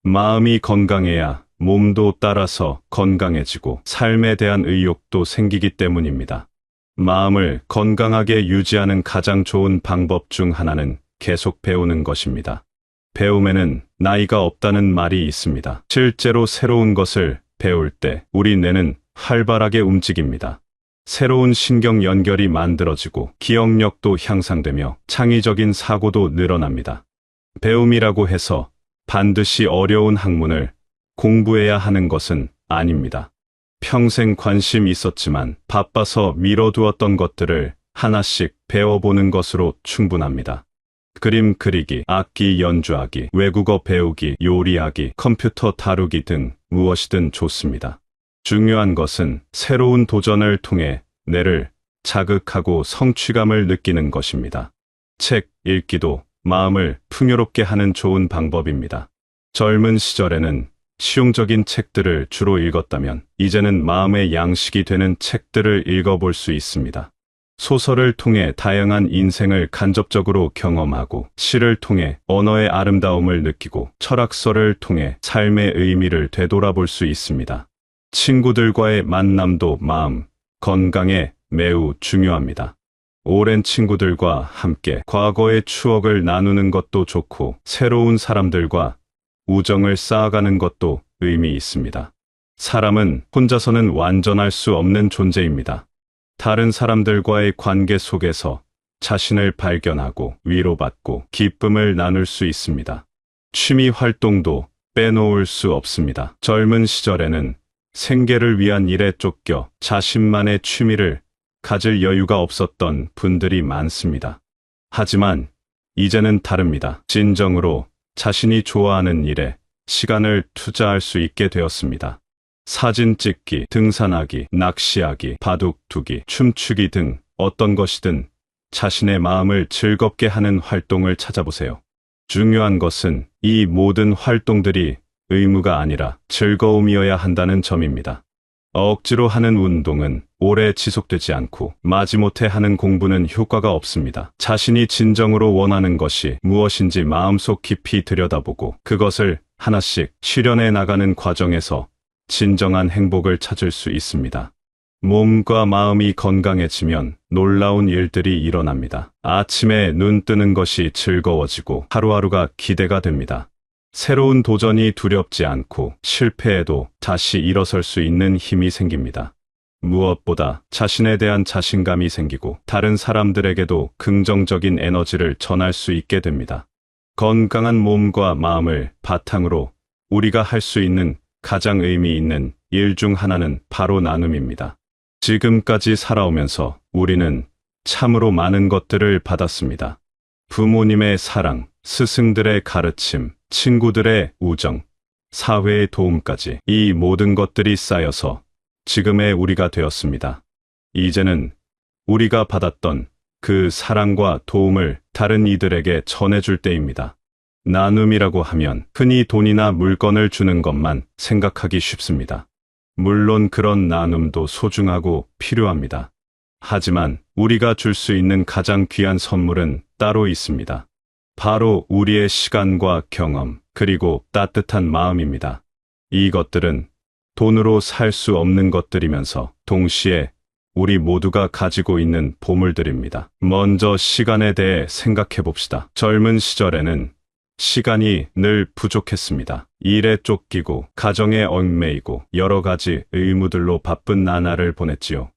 마음이 건강해야 몸도 따라서 건강해지고 삶에 대한 의욕도 생기기 때문입니다. 마음을 건강하게 유지하는 가장 좋은 방법 중 하나는 계속 배우는 것입니다. 배움에는 나이가 없다는 말이 있습니다. 실제로 새로운 것을 배울 때 우리 뇌는 활발하게 움직입니다. 새로운 신경 연결이 만들어지고 기억력도 향상되며 창의적인 사고도 늘어납니다. 배움이라고 해서 반드시 어려운 학문을 공부해야 하는 것은 아닙니다. 평생 관심 있었지만 바빠서 미뤄두었던 것들을 하나씩 배워보는 것으로 충분합니다. 그림 그리기, 악기 연주하기, 외국어 배우기, 요리하기, 컴퓨터 다루기 등 무엇이든 좋습니다. 중요한 것은 새로운 도전을 통해 뇌를 자극하고 성취감을 느끼는 것입니다. 책 읽기도 마음을 풍요롭게 하는 좋은 방법입니다. 젊은 시절에는 실용적인 책들을 주로 읽었다면 이제는 마음의 양식이 되는 책들을 읽어볼 수 있습니다. 소설을 통해 다양한 인생을 간접적으로 경험하고 시를 통해 언어의 아름다움을 느끼고 철학서를 통해 삶의 의미를 되돌아볼 수 있습니다. 친구들과의 만남도 마음 건강에 매우 중요합니다. 오랜 친구들과 함께 과거의 추억을 나누는 것도 좋고 새로운 사람들과 우정을 쌓아가는 것도 의미 있습니다. 사람은 혼자서는 완전할 수 없는 존재입니다. 다른 사람들과의 관계 속에서 자신을 발견하고 위로받고 기쁨을 나눌 수 있습니다. 취미 활동도 빼놓을 수 없습니다. 젊은 시절에는 생계를 위한 일에 쫓겨 자신만의 취미를 가질 여유가 없었던 분들이 많습니다. 하지만 이제는 다릅니다. 진정으로 자신이 좋아하는 일에 시간을 투자할 수 있게 되었습니다. 사진 찍기, 등산하기, 낚시하기, 바둑 두기, 춤추기 등 어떤 것이든 자신의 마음을 즐겁게 하는 활동을 찾아보세요. 중요한 것은 이 모든 활동들이 의무가 아니라 즐거움이어야 한다는 점입니다. 억지로 하는 운동은 오래 지속되지 않고 마지못해 하는 공부는 효과가 없습니다. 자신이 진정으로 원하는 것이 무엇인지 마음속 깊이 들여다보고 그것을 하나씩 실현해 나가는 과정에서 진정한 행복을 찾을 수 있습니다. 몸과 마음이 건강해지면 놀라운 일들이 일어납니다. 아침에 눈 뜨는 것이 즐거워지고 하루하루가 기대가 됩니다. 새로운 도전이 두렵지 않고 실패해도 다시 일어설 수 있는 힘이 생깁니다. 무엇보다 자신에 대한 자신감이 생기고 다른 사람들에게도 긍정적인 에너지를 전할 수 있게 됩니다. 건강한 몸과 마음을 바탕으로 우리가 할 수 있는 가장 의미 있는 일 중 하나는 바로 나눔입니다. 지금까지 살아오면서 우리는 참으로 많은 것들을 받았습니다. 부모님의 사랑, 스승들의 가르침, 친구들의 우정, 사회의 도움까지 이 모든 것들이 쌓여서 지금의 우리가 되었습니다. 이제는 우리가 받았던 그 사랑과 도움을 다른 이들에게 전해줄 때입니다. 나눔이라고 하면 흔히 돈이나 물건을 주는 것만 생각하기 쉽습니다. 물론 그런 나눔도 소중하고 필요합니다. 하지만 우리가 줄 수 있는 가장 귀한 선물은 따로 있습니다. 바로 우리의 시간과 경험, 그리고 따뜻한 마음입니다. 이것들은 돈으로 살 수 없는 것들이면서 동시에 우리 모두가 가지고 있는 보물들입니다. 먼저 시간에 대해 생각해 봅시다. 젊은 시절에는 시간이 늘 부족했습니다. 일에 쫓기고 가정에 얽매이고 여러 가지 의무들로 바쁜 나날을 보냈지요.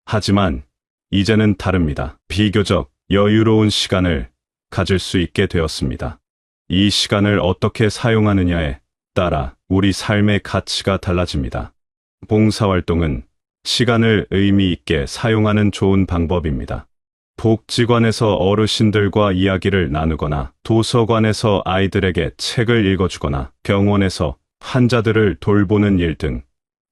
하지만 이제는 다릅니다. 비교적 여유로운 시간을 가질 수 있게 되었습니다. 이 시간을 어떻게 사용하느냐에 따라 우리 삶의 가치가 달라집니다. 봉사활동은 시간을 의미 있게 사용하는 좋은 방법입니다. 복지관에서 어르신들과 이야기를 나누거나 도서관에서 아이들에게 책을 읽어주거나 병원에서 환자들을 돌보는 일 등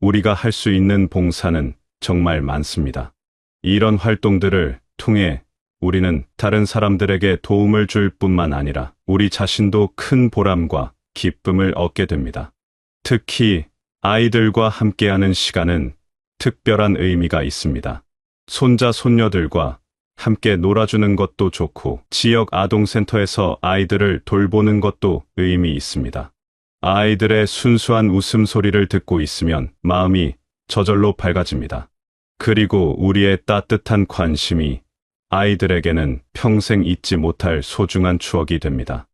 우리가 할 수 있는 봉사는 정말 많습니다. 이런 활동들을 통해 우리는 다른 사람들에게 도움을 줄 뿐만 아니라 우리 자신도 큰 보람과 기쁨을 얻게 됩니다. 특히 아이들과 함께하는 시간은 특별한 의미가 있습니다. 손자, 손녀들과 함께 놀아주는 것도 좋고 지역 아동센터에서 아이들을 돌보는 것도 의미 있습니다. 아이들의 순수한 웃음소리를 듣고 있으면 마음이 저절로 밝아집니다. 그리고 우리의 따뜻한 관심이 아이들에게는 평생 잊지 못할 소중한 추억이 됩니다.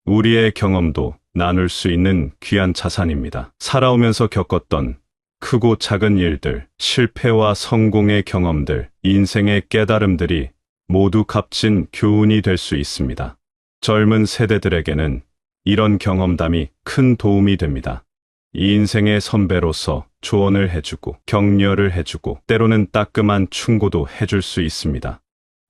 우리의 경험도 나눌 수 있는 귀한 자산입니다. 살아오면서 겪었던 크고 작은 일들, 실패와 성공의 경험들, 인생의 깨달음들이 모두 값진 교훈이 될 수 있습니다. 젊은 세대들에게는 이런 경험담이 큰 도움이 됩니다. 이 인생의 선배로서 조언을 해주고 격려를 해주고 때로는 따끔한 충고도 해줄 수 있습니다.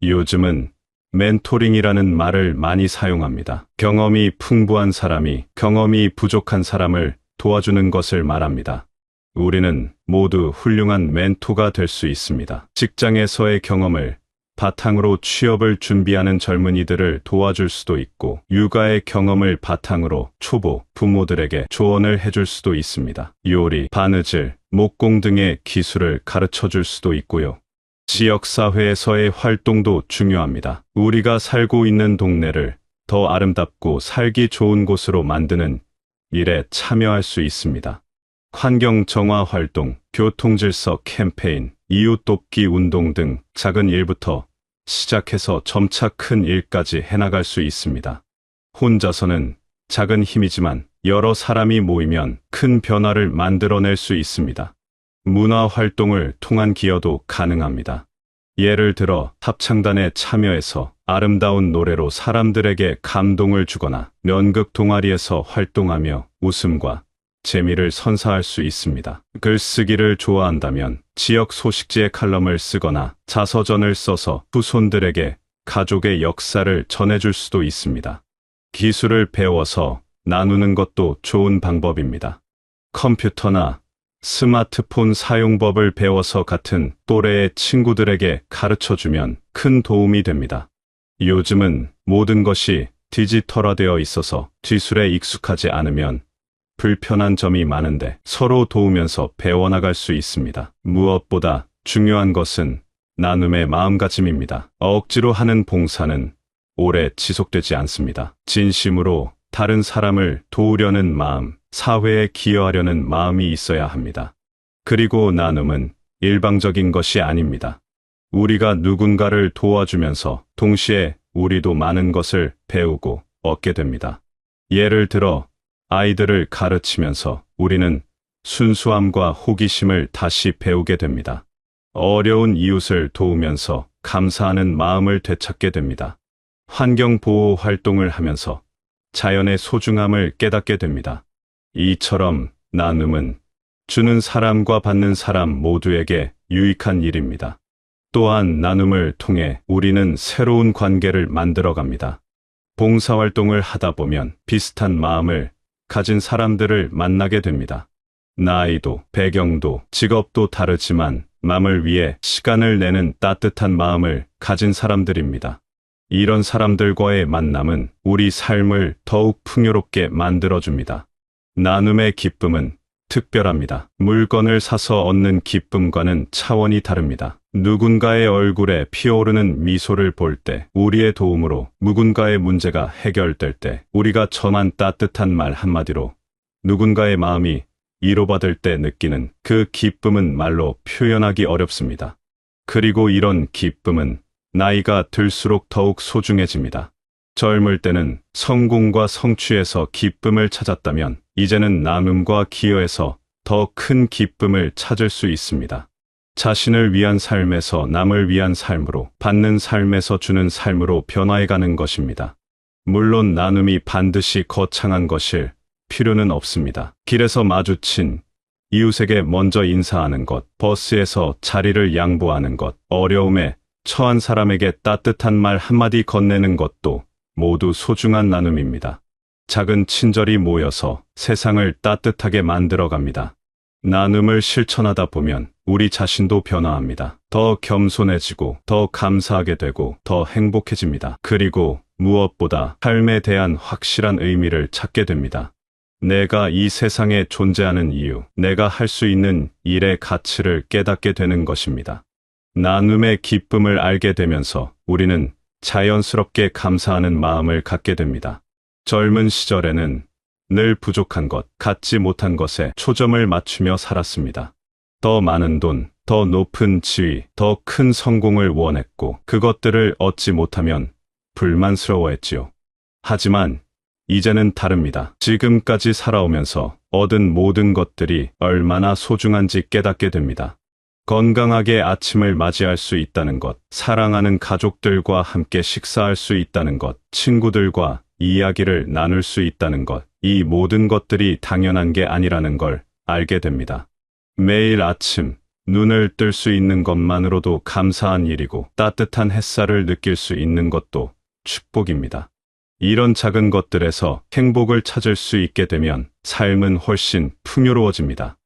요즘은 멘토링이라는 말을 많이 사용합니다. 경험이 풍부한 사람이 경험이 부족한 사람을 도와주는 것을 말합니다. 우리는 모두 훌륭한 멘토가 될 수 있습니다. 직장에서의 경험을 바탕으로 취업을 준비하는 젊은이들을 도와줄 수도 있고, 육아의 경험을 바탕으로 초보 부모들에게 조언을 해줄 수도 있습니다. 요리, 바느질, 목공 등의 기술을 가르쳐 줄 수도 있고요. 지역사회에서의 활동도 중요합니다. 우리가 살고 있는 동네를 더 아름답고 살기 좋은 곳으로 만드는 일에 참여할 수 있습니다. 환경 정화 활동, 교통질서 캠페인, 이웃 돕기 운동 등 작은 일부터 시작해서 점차 큰 일까지 해나갈 수 있습니다. 혼자서는 작은 힘이지만 여러 사람이 모이면 큰 변화를 만들어낼 수 있습니다. 문화 활동을 통한 기여도 가능합니다. 예를 들어 합창단에 참여해서 아름다운 노래로 사람들에게 감동을 주거나 연극 동아리에서 활동하며 웃음과 재미를 선사할 수 있습니다. 글쓰기를 좋아한다면 지역 소식지에 칼럼을 쓰거나 자서전을 써서 후손들에게 가족의 역사를 전해줄 수도 있습니다. 기술을 배워서 나누는 것도 좋은 방법입니다. 컴퓨터나 스마트폰 사용법을 배워서 같은 또래의 친구들에게 가르쳐주면 큰 도움이 됩니다. 요즘은 모든 것이 디지털화되어 있어서 기술에 익숙하지 않으면 불편한 점이 많은데 서로 도우면서 배워나갈 수 있습니다. 무엇보다 중요한 것은 나눔의 마음가짐입니다. 억지로 하는 봉사는 오래 지속되지 않습니다. 진심으로 다른 사람을 도우려는 마음, 사회에 기여하려는 마음이 있어야 합니다. 그리고 나눔은 일방적인 것이 아닙니다. 우리가 누군가를 도와주면서 동시에 우리도 많은 것을 배우고 얻게 됩니다. 예를 들어 아이들을 가르치면서 우리는 순수함과 호기심을 다시 배우게 됩니다. 어려운 이웃을 도우면서 감사하는 마음을 되찾게 됩니다. 환경보호 활동을 하면서 자연의 소중함을 깨닫게 됩니다. 이처럼 나눔은 주는 사람과 받는 사람 모두에게 유익한 일입니다. 또한 나눔을 통해 우리는 새로운 관계를 만들어갑니다. 봉사활동을 하다 보면 비슷한 마음을 가진 사람들을 만나게 됩니다. 나이도, 배경도, 직업도 다르지만 남을 위해 시간을 내는 따뜻한 마음을 가진 사람들입니다. 이런 사람들과의 만남은 우리 삶을 더욱 풍요롭게 만들어줍니다. 나눔의 기쁨은 특별합니다. 물건을 사서 얻는 기쁨과는 차원이 다릅니다. 누군가의 얼굴에 피어오르는 미소를 볼 때, 우리의 도움으로 누군가의 문제가 해결될 때, 우리가 전한 따뜻한 말 한마디로 누군가의 마음이 위로받을 때 느끼는 그 기쁨은 말로 표현하기 어렵습니다. 그리고 이런 기쁨은 나이가 들수록 더욱 소중해집니다. 젊을 때는 성공과 성취에서 기쁨을 찾았다면 이제는 나눔과 기여에서 더 큰 기쁨을 찾을 수 있습니다. 자신을 위한 삶에서 남을 위한 삶으로, 받는 삶에서 주는 삶으로 변화해가는 것입니다. 물론 나눔이 반드시 거창한 것일 필요는 없습니다. 길에서 마주친 이웃에게 먼저 인사하는 것, 버스에서 자리를 양보하는 것, 어려움에 처한 사람에게 따뜻한 말 한마디 건네는 것도 모두 소중한 나눔입니다. 작은 친절이 모여서 세상을 따뜻하게 만들어갑니다. 나눔을 실천하다 보면 우리 자신도 변화합니다. 더 겸손해지고 더 감사하게 되고 더 행복해집니다. 그리고 무엇보다 삶에 대한 확실한 의미를 찾게 됩니다. 내가 이 세상에 존재하는 이유, 내가 할 수 있는 일의 가치를 깨닫게 되는 것입니다. 나눔의 기쁨을 알게 되면서 우리는 자연스럽게 감사하는 마음을 갖게 됩니다. 젊은 시절에는 늘 부족한 것, 갖지 못한 것에 초점을 맞추며 살았습니다. 더 많은 돈, 더 높은 지위, 더 큰 성공을 원했고 그것들을 얻지 못하면 불만스러워했지요. 하지만 이제는 다릅니다. 지금까지 살아오면서 얻은 모든 것들이 얼마나 소중한지 깨닫게 됩니다. 건강하게 아침을 맞이할 수 있다는 것, 사랑하는 가족들과 함께 식사할 수 있다는 것, 친구들과 이야기를 나눌 수 있다는 것, 이 모든 것들이 당연한 게 아니라는 걸 알게 됩니다. 매일 아침 눈을 뜰 수 있는 것만으로도 감사한 일이고 따뜻한 햇살을 느낄 수 있는 것도 축복입니다. 이런 작은 것들에서 행복을 찾을 수 있게 되면 삶은 훨씬 풍요로워집니다.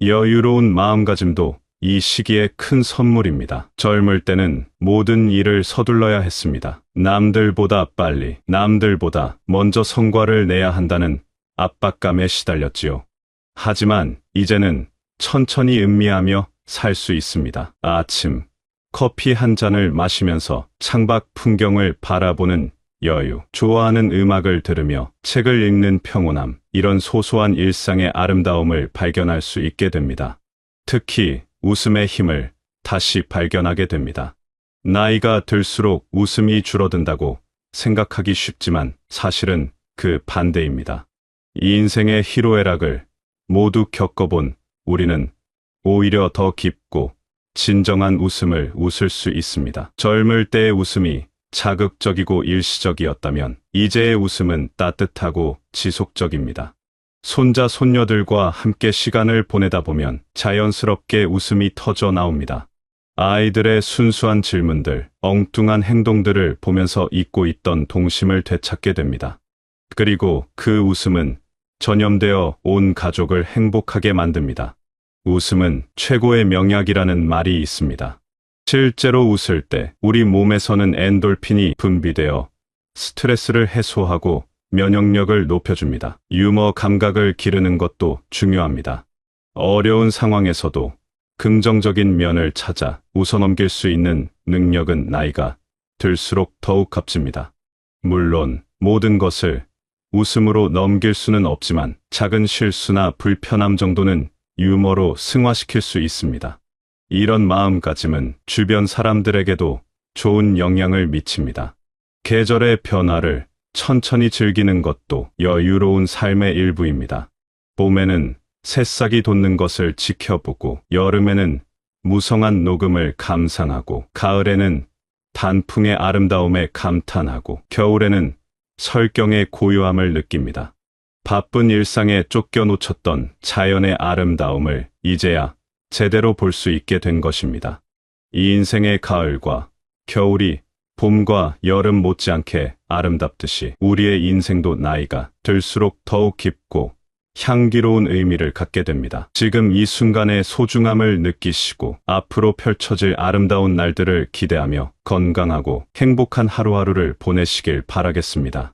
여유로운 마음가짐도 이 시기에 큰 선물입니다. 젊을 때는 모든 일을 서둘러야 했습니다. 남들보다 빨리, 남들보다 먼저 성과를 내야 한다는 압박감에 시달렸지요. 하지만 이제는 천천히 음미하며 살 수 있습니다. 아침, 커피 한 잔을 마시면서 창밖 풍경을 바라보는 여유, 좋아하는 음악을 들으며 책을 읽는 평온함, 이런 소소한 일상의 아름다움을 발견할 수 있게 됩니다. 특히 웃음의 힘을 다시 발견하게 됩니다. 나이가 들수록 웃음이 줄어든다고 생각하기 쉽지만 사실은 그 반대입니다. 이 인생의 희로애락을 모두 겪어본 우리는 오히려 더 깊고 진정한 웃음을 웃을 수 있습니다. 젊을 때의 웃음이 자극적이고 일시적이었다면 이제의 웃음은 따뜻하고 지속적입니다. 손자, 손녀들과 함께 시간을 보내다 보면 자연스럽게 웃음이 터져 나옵니다. 아이들의 순수한 질문들, 엉뚱한 행동들을 보면서 잊고 있던 동심을 되찾게 됩니다. 그리고 그 웃음은 전염되어 온 가족을 행복하게 만듭니다. 웃음은 최고의 명약이라는 말이 있습니다. 실제로 웃을 때 우리 몸에서는 엔돌핀이 분비되어 스트레스를 해소하고 면역력을 높여줍니다. 유머 감각을 기르는 것도 중요합니다. 어려운 상황에서도 긍정적인 면을 찾아 웃어넘길 수 있는 능력은 나이가 들수록 더욱 값집니다. 물론 모든 것을 웃음으로 넘길 수는 없지만 작은 실수나 불편함 정도는 유머로 승화시킬 수 있습니다. 이런 마음가짐은 주변 사람들에게도 좋은 영향을 미칩니다. 계절의 변화를 천천히 즐기는 것도 여유로운 삶의 일부입니다. 봄에는 새싹이 돋는 것을 지켜보고, 여름에는 무성한 녹음을 감상하고, 가을에는 단풍의 아름다움에 감탄하고, 겨울에는 설경의 고요함을 느낍니다. 바쁜 일상에 쫓겨 놓쳤던 자연의 아름다움을 이제야 제대로 볼 수 있게 된 것입니다. 이 인생의 가을과 겨울이 봄과 여름 못지않게 아름답듯이 우리의 인생도 나이가 들수록 더욱 깊고 향기로운 의미를 갖게 됩니다. 지금 이 순간의 소중함을 느끼시고 앞으로 펼쳐질 아름다운 날들을 기대하며 건강하고 행복한 하루하루를 보내시길 바라겠습니다.